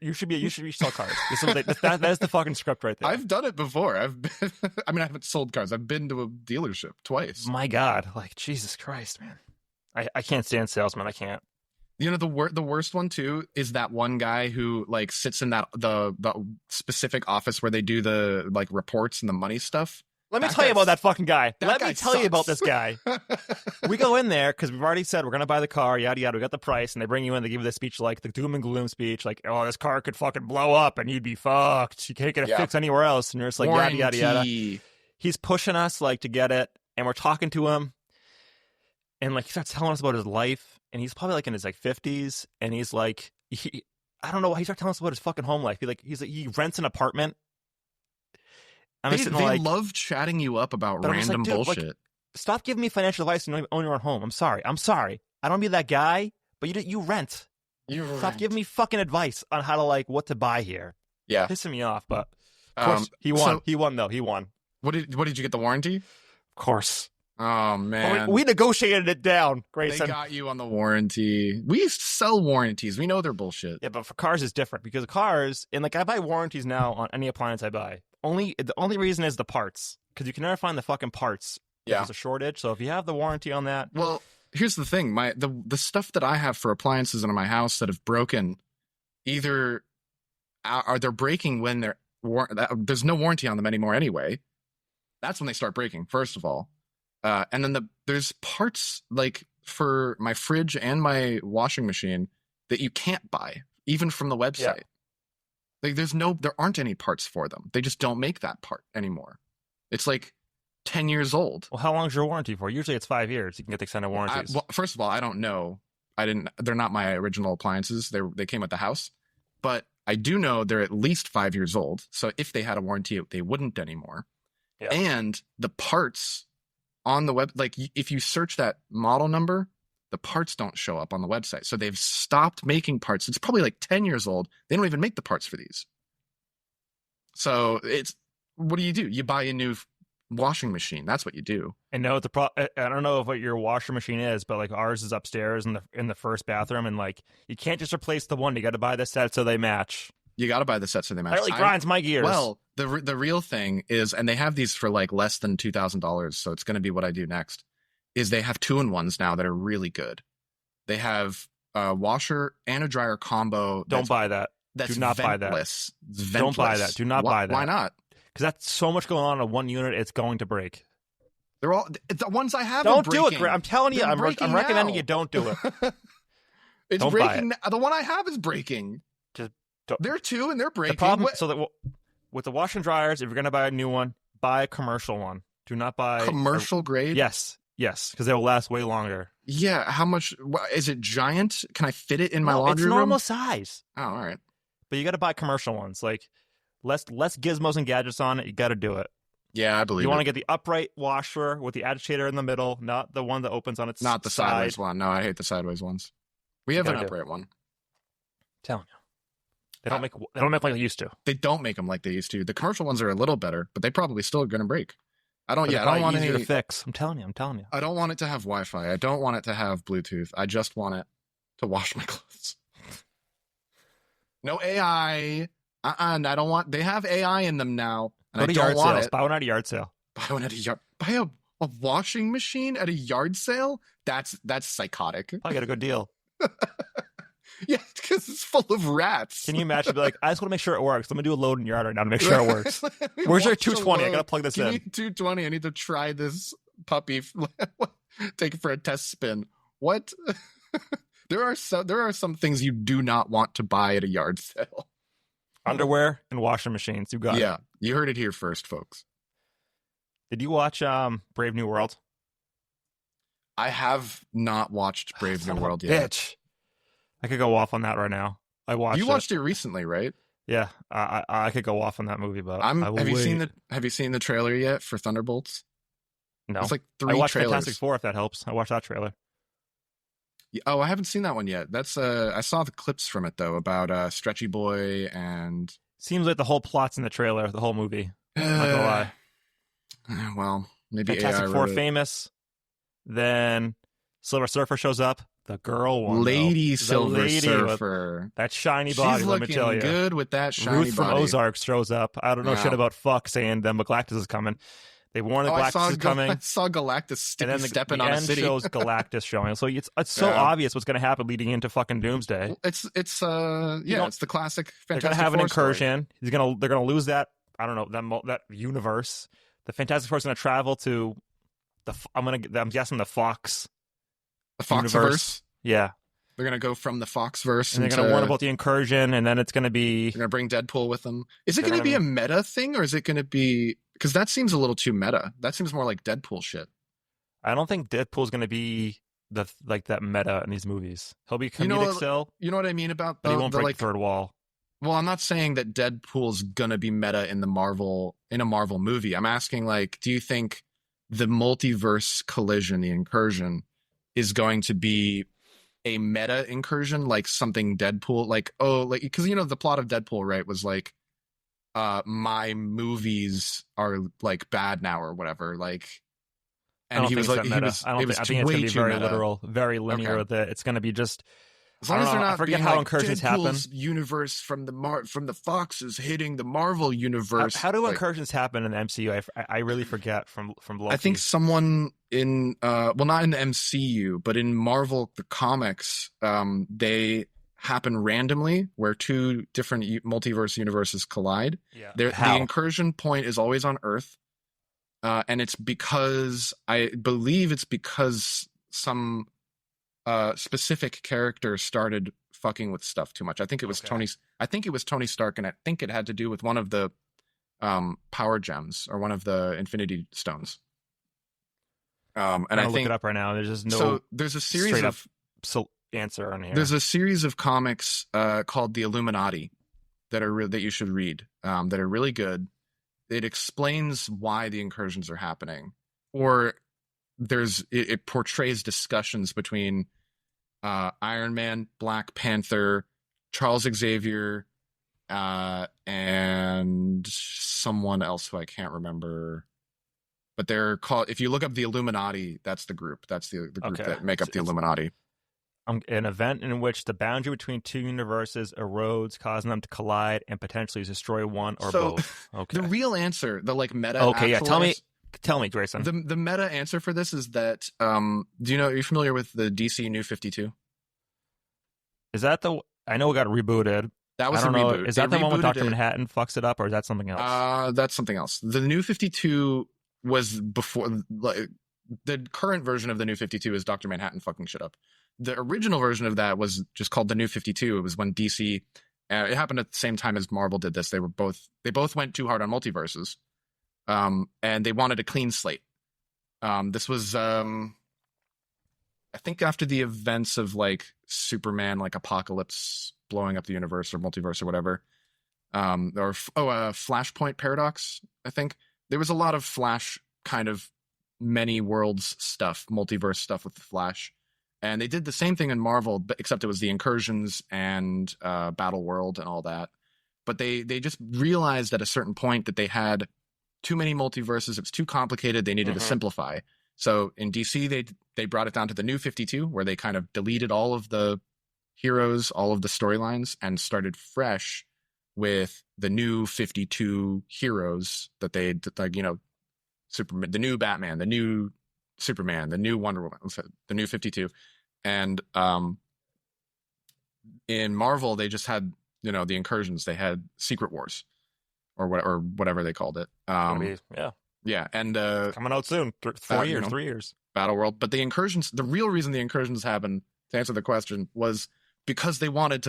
You should sell cars. That is the fucking script right there. I've done it before. I haven't sold cars. I've been to a dealership twice. My God, like Jesus Christ, man. I can't stand salesmen. I can't. You know, the worst one too is that one guy who like sits in the specific office where they do the like reports and the money stuff. Let me That tell you guy- about that fucking guy. that Let guy me tell you about sucks. this guy. We go in there because we've already said we're going to buy the car, yada, yada. We got the price, and they bring you in. They give you this speech like the doom and gloom speech, like, oh, this car could fucking blow up and you'd be fucked. You can't get it Yeah. fixed anywhere else. And you're just like, yada, yada, yada. Warranty. He's pushing us like to get it, and we're talking to him, and like he starts telling us about his life, and he's probably like in his like 50s, and he's like, I don't know why he started telling us about his fucking home life. He rents an apartment. I'm They just sitting there like, love chatting you up about But I'm just random like, dude, like, bullshit. stop giving me financial advice and you don't even own your own home. I'm sorry. I don't be that guy, but you rent. Stop giving me fucking advice on how to like what to buy here. Yeah. Pissing me off, but of course he won. so- He won though. He won. What did you get the warranty? Of course. Oh man. We negotiated it down, they Grayson. got you on the warranty. We used to sell warranties. We know they're bullshit. Yeah, but for cars it's different because cars and like I buy warranties now on any appliance I buy. The only reason is the parts because you can never find the fucking parts. If Yeah. there's a shortage. So if you have the warranty on that, Well, here's the thing. The stuff that I have for appliances in my house that have broken, either are they're breaking when there's no warranty on them anymore anyway. That's when they start breaking, first of all. And then there's parts like for my fridge and my washing machine that you can't buy, even from the website. Yeah. Like there aren't any parts for them. They just don't make that part anymore. It's like 10 years old. well, how long is your warranty for? Usually it's 5 years. You can get the extended warranties. Well, first of all, I don't know. They're not my original appliances. They came with the house. But I do know they're at least 5 years old. So if they had a warranty, they wouldn't anymore. Yeah. And the parts on the web, like if you search that model number, the parts don't show up on the website. So they've stopped making parts. It's probably like 10 years old. They don't even make the parts for these. So what do? You buy a new washing machine. That's what you do. And no, I don't know what your washer machine is, but like ours is upstairs in the first bathroom, and like you can't just replace the one. You got to buy the set so they match. You got to buy the set so they match. That really grinds my gears. Well, the real thing is, and they have these for like less than $2,000, so it's going to be what I do next, is they have 2-in-1s now that are really good. They have a washer and a dryer combo. Don't buy that. That's do not ventless. buy that. It's ventless. Don't buy that. Do not buy that. Why not? Because that's so much going on in one unit, it's going to break. They're all the ones I have. Don't do it. I'm telling you. I'm recommending you don't do it. It's don't breaking. Buy it. The one I have is breaking. Just There are 2 and they're breaking. The problem. With the wash and dryers, if you're going to buy a new one, buy a commercial one. Do not buy commercial grade. Yes, because they will last way longer. Yeah. How much is it? Giant? Can I fit it in my laundry room? It's normal size. Oh, all right. But you got to buy commercial ones. Like less gizmos and gadgets on it. You got to do it. Yeah, I believe you want to get the upright washer with the agitator in the middle, not the one that opens on its not the side. Sideways one. No, I hate the sideways ones. We have an upright one. Telling you. They don't make like they used to. They don't make them like they used to. The commercial ones are a little better, but they probably still are going to break. I don't want easier any to fix. I'm telling you. I don't want it to have Wi-Fi. I don't want it to have Bluetooth. I just want it to wash my clothes. No AI. I don't want. They have AI in them now. And Go to yard sales. Buy one at a yard sale. Buy a washing machine at a yard sale. That's psychotic. I got a good deal. Yeah, because it's full of rats. Can you imagine? Be like, I just want to make sure it works. Let me do a load in your yard right now to make sure it works. Where's your 220? I gotta plug this in. Give me 220. I need to try this puppy. Take it for a test spin. What? There are some things you do not want to buy at a yard sale. Underwear and washing machines. You got it. Yeah, you heard it here first, folks. Did you watch Brave New World? I have not watched Brave New World yet. Bitch. I could go off on that right now. You watched it recently, right? Yeah, I could go off on that movie, but have you seen the trailer yet for Thunderbolts? No, it's like 3 I watched trailers. Fantastic Four, if that helps. I watched that trailer. Oh, I haven't seen that one yet. That's I saw the clips from it though about Stretchy Boy and. Seems like the whole plot's in the trailer, the whole movie. I'm not gonna lie. Well, maybe Fantastic Four famous. Then Silver Surfer shows up. The girl one, Lady Silver Surfer, that shiny body. She's let me tell you, good with that shiny Ruth body. from Ozark shows up. I don't know shit about fuck saying that Galactus is coming. They warned that Galactus is coming. I saw Galactus stepping on a city. Shows Galactus showing. So it's so obvious what's going to happen leading into fucking Doomsday. It's the classic Fantastic They're going to have an incursion. Story. They're going to lose that. I don't know that universe. The Fantastic Four is going to travel to I'm guessing the Fox. The Foxverse. Yeah. They're going to go from the Foxverse. And they're going to warn about the incursion, and then it's going to be... They're going to bring Deadpool with them. Is it going to be a meta thing, or is it going to be... Because that seems a little too meta. That seems more like Deadpool shit. I don't think Deadpool's going to be that meta in these movies. He'll be comedic still. You know what I mean about but he won't break the third wall. Well, I'm not saying that Deadpool's going to be meta in a Marvel movie. I'm asking, do you think the multiverse collision, the incursion, is going to be a meta incursion, like something Deadpool, because the plot of Deadpool, right, was like, my movies are like bad now or whatever, and he was like, I think it's going to be very meta. Literal, very linear with it. It's going to be just. As long as they're not, I forget how incursions Deadpool's happen. Universe from the Foxes hitting the Marvel universe. How do incursions happen in the MCU? I really forget from Loki. I think someone in not in the MCU, but in Marvel the comics, they happen randomly where 2 different multiverse universes collide. Yeah. The incursion point is always on Earth, and it's because I believe it's because some. Specific character started fucking with stuff too much. I think it was Tony Stark, and I think it had to do with one of the power gems or one of the Infinity Stones. And I think look it up right now. There's just no. So there's a series of answer on here. There's a series of comics called The Illuminati that you should read. That are really good. It explains why the incursions are happening, or it portrays discussions between Iron Man, Black Panther, Charles Xavier, and someone else who I can't remember. But they're called. If you look up the Illuminati, that's the group. That's the group Okay. that make up the Illuminati. An event in which the boundary between two universes erodes, causing them to collide and potentially destroy one or both. Okay. The real answer, the like meta. Okay, yeah. Tell me, Grayson. The meta answer for this is that. Do you know? Are you familiar with the DC New 52? Is that the? I know it got rebooted. That was a reboot. Is that the one with Dr. it. Manhattan fucks it up, or is that something else? That's something else. The New 52 was before. Like, the current version of the New 52 is Dr. Manhattan fucking shit up. The original version of that was just called the New 52. It was when DC. It happened at the same time as Marvel did this. They both went too hard on multiverses, and they wanted a clean slate. This was, I think, after the events of like Superman, like Apocalypse blowing up the universe or multiverse or whatever. Flashpoint Paradox. I think there was a lot of Flash kind of many worlds stuff, multiverse stuff with the Flash. And they did the same thing in Marvel, but except it was the incursions and Battle World and all that. But they just realized at a certain point that they had too many multiverses. It was too complicated. They needed to simplify. So in DC, they brought it down to the New 52, where they kind of deleted all of the heroes, all of the storylines, and started fresh with the New 52 heroes that they, like, you know, Superman, the new Batman, the new Superman, the new Wonder Woman, the New 52. And in Marvel, they just had, you know, the incursions. They had Secret Wars or whatever they called it. Yeah. And coming out soon. 4 years, 3 years. Battle World. But the incursions, the real reason the incursions happened, to answer the question, was because they wanted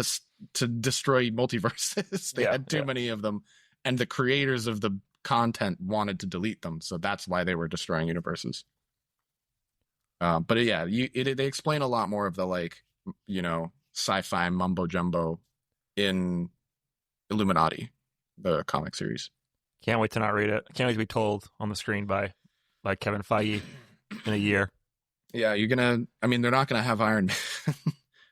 to destroy multiverses. They had too many of them. And the creators of the content wanted to delete them. So that's why they were destroying universes. But yeah, they explain a lot more of the, like, you know, sci-fi mumbo jumbo in Illuminati, the comic series. Can't wait to not read it. Can't wait to be told on the screen by Kevin Feige in a year. Yeah, they're not gonna have Iron Man.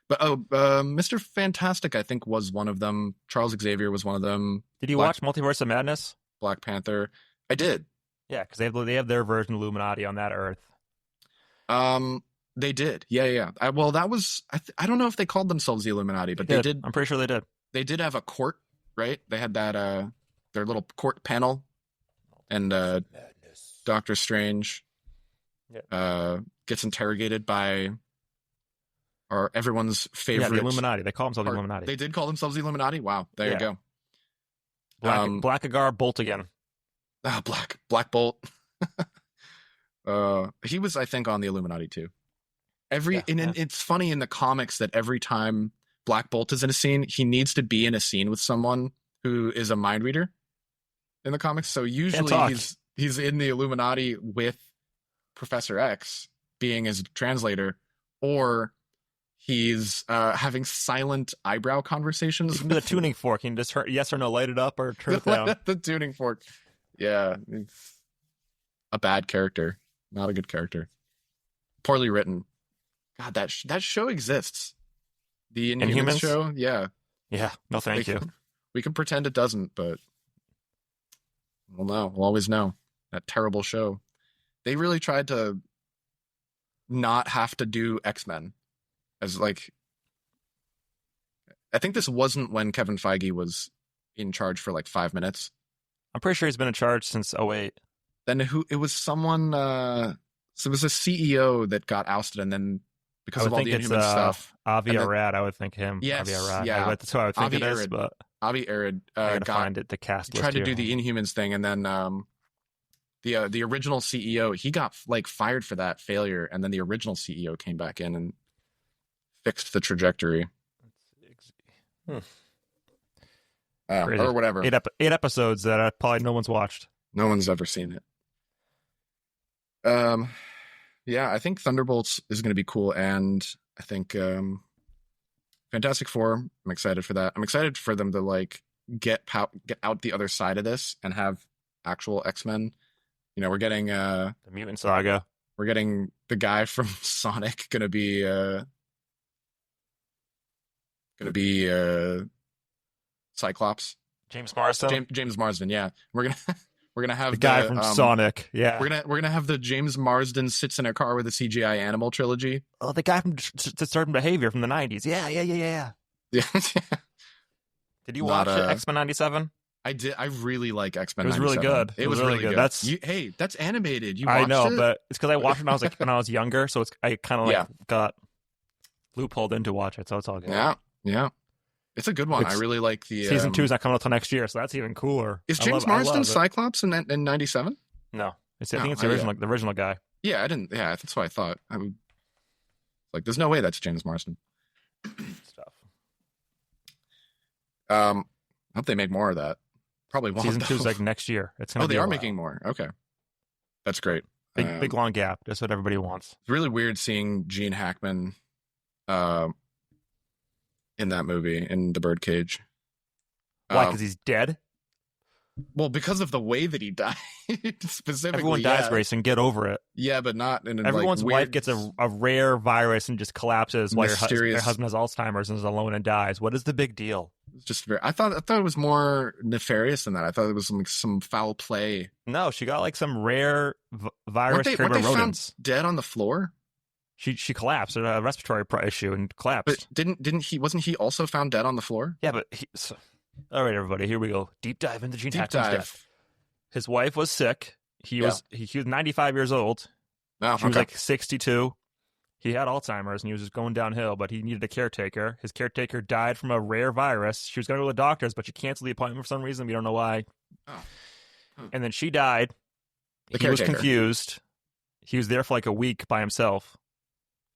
But Mr. Fantastic, I think, was one of them. Charles Xavier was one of them. Did you watch Multiverse of Madness? Black Panther. I did. Yeah, because they have their version of Illuminati on that Earth. They did. Yeah. That was. I don't know if they called themselves the Illuminati, but they did. I'm pretty sure they did. They did have a court, right? They had that their little court panel, and Doctor Strange gets interrogated by everyone's favorite. Yeah, the Illuminati. They call themselves the Illuminati. They did call themselves the Illuminati. Wow, there you go. Blackagar Bolt again. Black Bolt. He was, I think, on the Illuminati too. It's funny in the comics that every time Black Bolt is in a scene, he needs to be in a scene with someone who is a mind reader in the comics. So usually he's in the Illuminati with Professor X being his translator, or he's having silent eyebrow conversations. The tuning fork. You can just yes or no, light it up or turn it down. The tuning fork. Yeah. A bad character. Not a good character. Poorly written. God, that show exists. The Inhumans show? Yeah. Yeah. No, thank you. We can pretend it doesn't, but we'll know. We'll always know. That terrible show. They really tried to not have to do X-Men as, like, I think this wasn't when Kevin Feige was in charge for like 5 minutes. I'm pretty sure he's been in charge since 2008. Then it was someone, so it was a CEO that got ousted, and then because of all the Inhuman stuff. Avi Arad, I would think him. Yes, Avi Arad. yeah. That's who I would think it is, but Avi Arad find it, the cast tried to here. do the Inhumans thing, and then the original CEO, he got like fired for that failure, and then the original CEO came back in and fixed the trajectory. Or whatever. 8 episodes that probably no one's watched. No one's ever seen it. Yeah, I think Thunderbolts is going to be cool, and I think Fantastic Four, I'm excited for that. I'm excited for them to like get out the other side of this and have actual X-Men. You know, we're getting the Mutant Saga. We're getting the guy from Sonic going to be Gonna be Cyclops. James Marsden, James Marsden. Yeah, we're gonna have the guy from Sonic. Yeah, we're gonna have the James Marsden sits in a car with a CGI animal trilogy. oh, the guy from Certain Behavior from the '90s. Yeah. Yeah. Did you watch it, X-Men '97? I did. I really like X-Men. It was really good. It was really good. That's hey, that's animated. You watched I know, it? but it's because I watched it when I was like when I was younger, so I kind of got loopholed into watch it, so it's all good. Yeah. It's a good one. I really like the season 2 is not coming out till next year, so that's even cooler. Is James Marsden Cyclops in '97? No, I think it's the original guy. Yeah, I didn't. Yeah, that's what I thought. Like, there's no way that's James Marsden. Stuff. I hope they make more of that. Probably won't. Season 2 is like next year. It's gonna. Oh, they are making more. Okay, that's great. Big long gap. That's what everybody wants. It's really weird seeing Gene Hackman, in that movie in the Birdcage. Why? Because he's dead. Well, because of the way that he died, specifically. Everyone dies, Grayson. Get over it. Yeah, but not in everyone's like, wife gets a rare virus and just collapses while your husband has Alzheimer's and is alone and dies. What is the big deal? It's just I thought it was more nefarious than that. I thought it was some foul play. No, she got like some rare virus. Weren't they found dead on the floor? She collapsed. A respiratory issue and collapsed. But wasn't he also found dead on the floor? Yeah, but all right, everybody, here we go. Deep dive into Gene Hackman's death. His wife was sick. He was 95 years old. She was like 62. He had Alzheimer's and he was just going downhill, but he needed a caretaker. His caretaker died from a rare virus. She was going to go to the doctors, but she canceled the appointment for some reason. We don't know why. And then she died. He was confused. He was there for like a week by himself.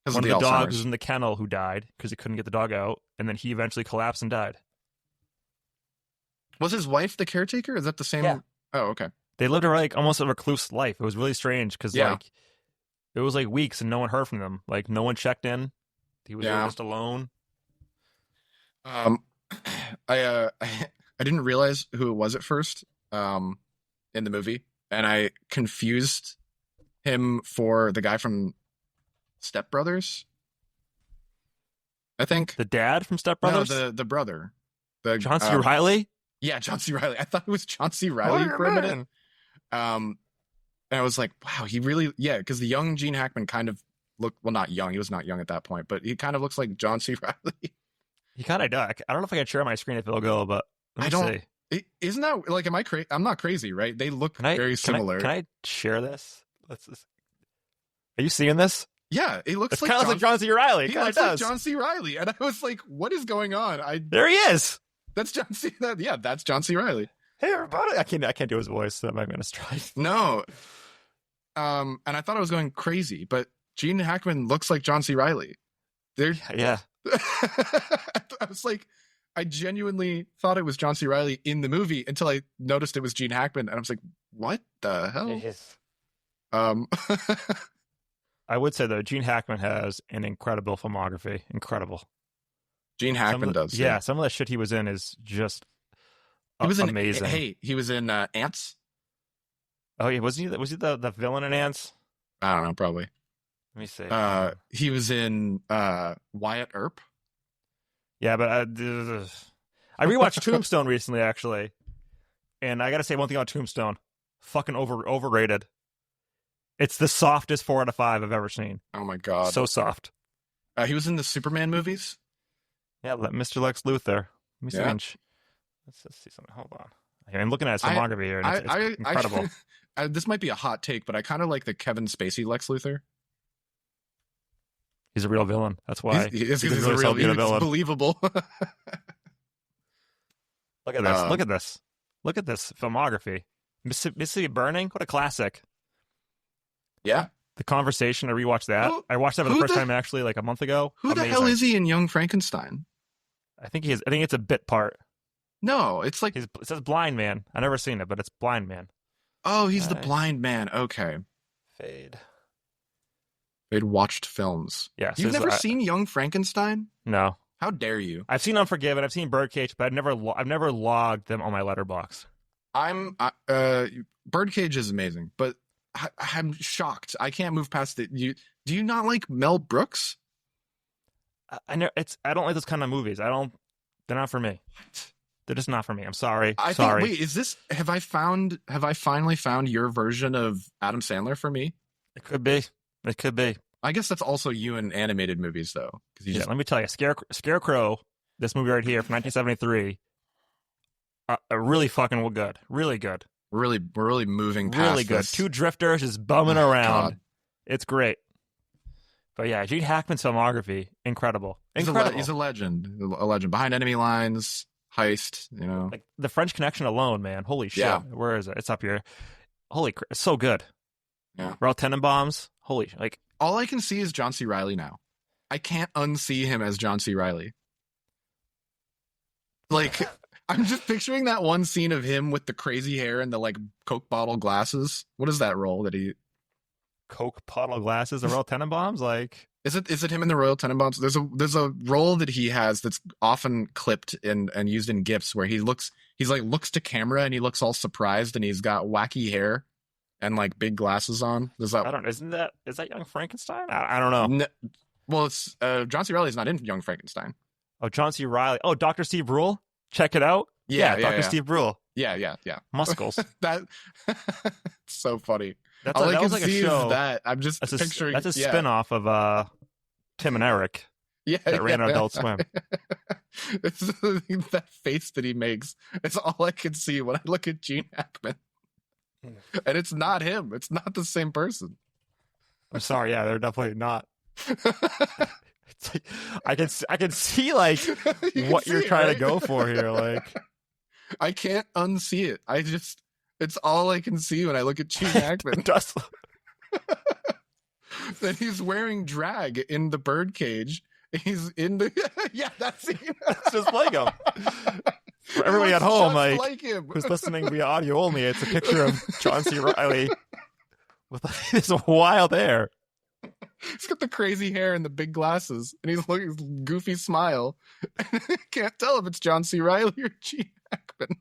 One of the dogs was in the kennel who died because he couldn't get the dog out, and then he eventually collapsed and died. Was his wife the caretaker? Is that the same? Yeah. Oh, okay. They lived like almost a recluse life. It was really strange because like it was like weeks and no one heard from them. Like no one checked in. He was just alone. I didn't realize who it was at first in the movie, and I confused him for the guy from Step Brothers. I think the dad from Step Brothers. No, the brother. John C. Reilly. Yeah, John C. Reilly. I thought it was John C. Reilly for a minute. And I was like, wow, he really, because the young Gene Hackman kind of looked, well, not young. He was not young at that point, but he kind of looks like John C. Reilly. He kind of does. I don't know if I can share my scrin if it'll go, but let me see. Isn't that like, am I crazy? I'm not crazy, right? They look very similar. Can I share this? Are you seeing this? Yeah, it looks kind of like John C. Reilly. He looks like John C. Reilly, and I was like, "What is going on?" There he is. That's John C. That's John C. Reilly. Hey, everybody! I can't do his voice. So that might be a strike. No. And I thought I was going crazy, but Gene Hackman looks like John C. Reilly. Yeah. I was like, I genuinely thought it was John C. Reilly in the movie until I noticed it was Gene Hackman, and I was like, "What the hell?" I would say, though, Gene Hackman has an incredible filmography. Incredible. Gene Hackman does. Yeah, some of the shit he was in is just amazing. He was in Ants. Oh, yeah. Was he the villain in Ants? I don't know, probably. Let me see. He was in Wyatt Earp. Yeah, but I rewatched Tombstone recently, actually. And I got to say one thing on Tombstone. Fucking overrated. It's the softest 4 out of 5 I've ever seen. Oh my god, so soft. He was in the Superman movies. Yeah, Mr. Lex Luthor. Let me see. Let's see something. Hold on. I'm looking at his filmography here. And it's incredible. This might be a hot take, but I kind of like the Kevin Spacey Lex Luthor. He's a real villain. That's why he's a real villain. It's believable. Look at this. Look at this. Look at this filmography. Mississippi Burning. What a classic. Yeah. The Conversation, I rewatched that. I watched that for the first time actually like a month ago. Who the hell is he in Young Frankenstein? I think it's a bit part. No, it's like it says Blind Man. I've never seen it, but it's Blind Man. Oh, he's the blind man. Okay. Fade watched films. Yes. You've never seen Young Frankenstein? No. How dare you? I've seen Unforgiven. I've seen Birdcage, but I've never logged them on my letterbox. Birdcage is amazing, but I'm shocked. I can't move past it. Do you not like Mel Brooks? I don't like those kind of movies. They're not for me. What? They're just not for me. I'm sorry. I Sorry. think, wait, is this, have I finally found your version of Adam Sandler for me? It could be. It could be. I guess that's also you in animated movies, though. Yeah, let me tell you, Scarecrow, this movie right here from 1973, really fucking good. Really good. We're really moving past Really good. this. Two drifters just bumming around. God. It's great. But yeah, Gene Hackman's filmography, incredible. He's Incredible. a legend. A legend. Behind Enemy Lines, Heist, you know. Like the French Connection alone, man. Holy shit. Yeah. Where is it? It's up here. Holy crap. It's so good. Yeah. Royal Tenenbaums. Holy, like. All I can see is John C. Reilly now. I can't unsee him as John C. Reilly. Like, I'm just picturing that one scene of him with the crazy hair and the, like, Coke bottle glasses. What is that role that he... Coke bottle glasses, the Royal Tenenbaums? Like... Is it him in the Royal Tenenbaums? There's a role that he has that's often clipped and used in GIFs where he looks to camera and he looks all surprised and he's got wacky hair and like big glasses on. Is that Young Frankenstein? I don't know. No, well, it's John C. Reilly's not in Young Frankenstein. Oh, John C. Reilly. Oh, Dr. Steve Brule. Check it out. Yeah, Dr. Steve Brule. Yeah. Muscles. That so funny. That All I can was like a see show. is that. I'm just picturing. That's a spin-off of Tim and Eric. Yeah, that ran on Adult Swim. It's that face that he makes. It's all I can see when I look at Gene Hackman. And it's not him. It's not the same person. I'm sorry. Yeah, they're definitely not. It's like, I can see like what you're trying to go for here. Like, I can't unsee it. It's all I can see when I look at Gene Hackman. Then he's wearing drag in the Birdcage. He's in the that scene. It's just like him. For everybody at home, like who's listening via audio only, it's a picture of John C. Reilly with like, this wild hair. He's got the crazy hair and the big glasses, and he's looking goofy smile. Can't tell if it's John C. Reilly or Gene Hackman.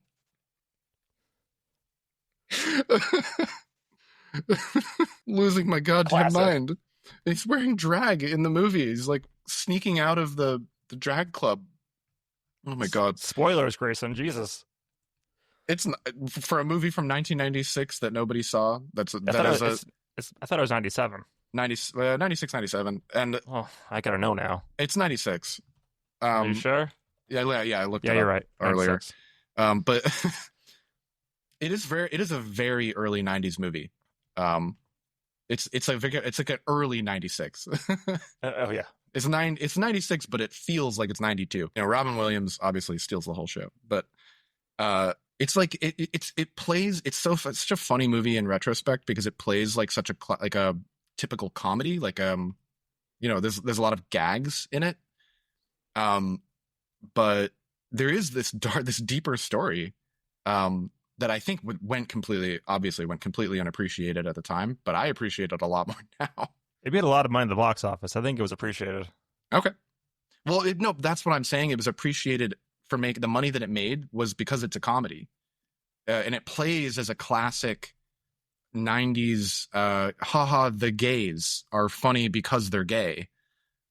Losing my goddamn mind. He's wearing drag in the movie. He's like sneaking out of the drag club. Oh my god! Spoilers, Grayson. Jesus. It's for a movie from 1996 that nobody saw. I thought it was 97. 96, 97, and I gotta know now. It's 96. Are you sure? Yeah, I looked. Yeah, it you're up right. Earlier, 96. but it is a very early 90s movie. It's like an early 96. Oh yeah, it's 96, but it feels like it's 92. You know, Robin Williams obviously steals the whole show, but it's like it plays. It's such a funny movie in retrospect because it plays like such a typical comedy. Like you know, there's a lot of gags in it. But there is this deeper story that I think went completely unappreciated at the time, but I appreciate it a lot more now. It made a lot of money in the box office. I think it was appreciated. Okay. Well, no, that's what I'm saying. It was appreciated for the money that it made was because it's a comedy. And it plays as a classic 90s, haha, the gays are funny because they're gay.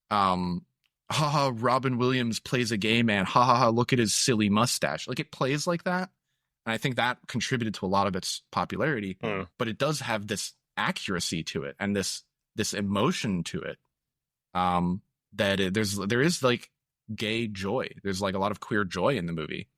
Haha, Robin Williams plays a gay man. Ha ha ha, look at his silly mustache. Like it plays like that. And I think that contributed to a lot of its popularity, but it does have this accuracy to it and this emotion to it. That there is like gay joy. There's like a lot of queer joy in the movie.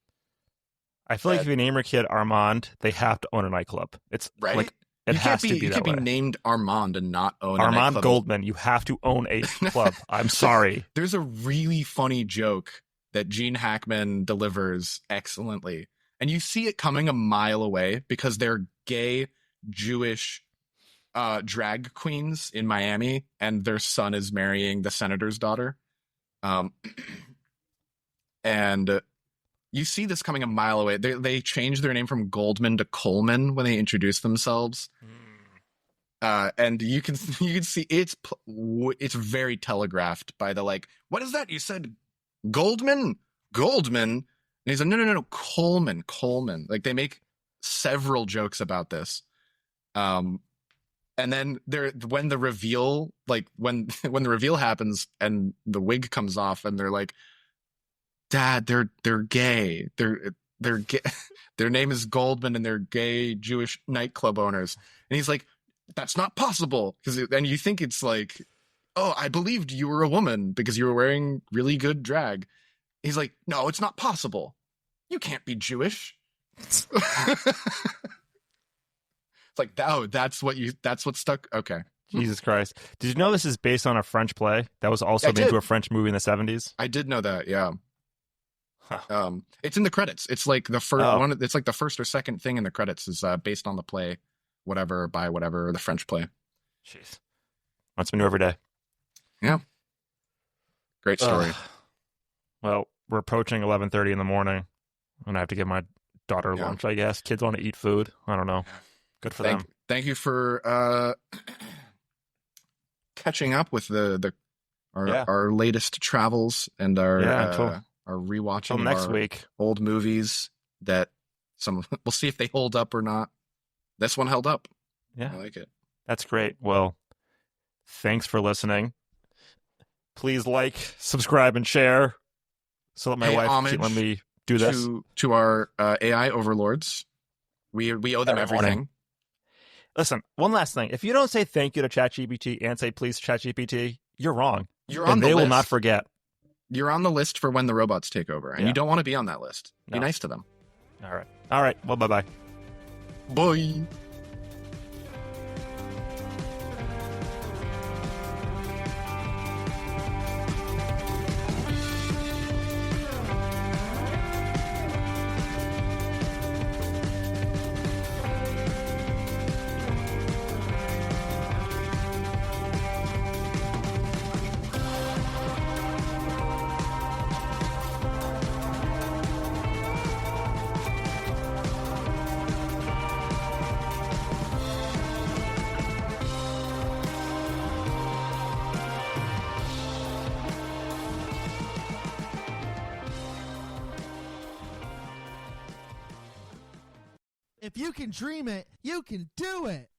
I feel like if you name your kid Armand, they have to own a nightclub. It's right. Like it has to be that way. You can't be named Armand and not own a Armand nightclub. Goldman. You have to own a club. I'm sorry. There's a really funny joke that Gene Hackman delivers excellently. And you see it coming a mile away because they're gay Jewish drag queens in Miami, and their son is marrying the senator's daughter. And you see this coming a mile away. They changed their name from Goldman to Coleman when they introduced themselves. And you can see it's very telegraphed by the like, what is that? You said Goldman? And he's like, no, Coleman. Like they make several jokes about this. And And then when the reveal, like when the reveal happens and the wig comes off, and they're like, "Dad, they're gay. They're gay. Their name is Goldman, and they're gay Jewish nightclub owners." And he's like, "That's not possible." And you think it's like, "Oh, I believed you were a woman because you were wearing really good drag." He's like, "No, it's not possible. You can't be Jewish." It's like, oh, that's what stuck. Okay. Jesus Christ. Did you know this is based on a French play that was also made into a French movie in the 70s? I did know that, yeah. Huh. It's in the credits. It's like the first one. It's like the first or second thing in the credits is based on the play, whatever, by whatever, the French play. Jeez. That's been new every day. Yeah. Great story. Well, we're approaching 11:30 in the morning, and I have to give my daughter lunch, I guess. Kids want to eat food. I don't know. Good for them. Thank you for catching up with our latest travels and our rewatching next week old movies that we'll see if they hold up or not. This one held up. Yeah. I like it. That's great. Well, thanks for listening. Please like, subscribe, and share so that my wife can let me do this. To our AI overlords. We owe them everything. Listen, one last thing. If you don't say thank you to ChatGPT and say please ChatGPT, you're wrong. You're on the list. They will not forget. You're on the list for when the robots take over, and you don't want to be on that list. Be nice to them. All right. Well, bye-bye. Bye. If you can dream it, you can do it.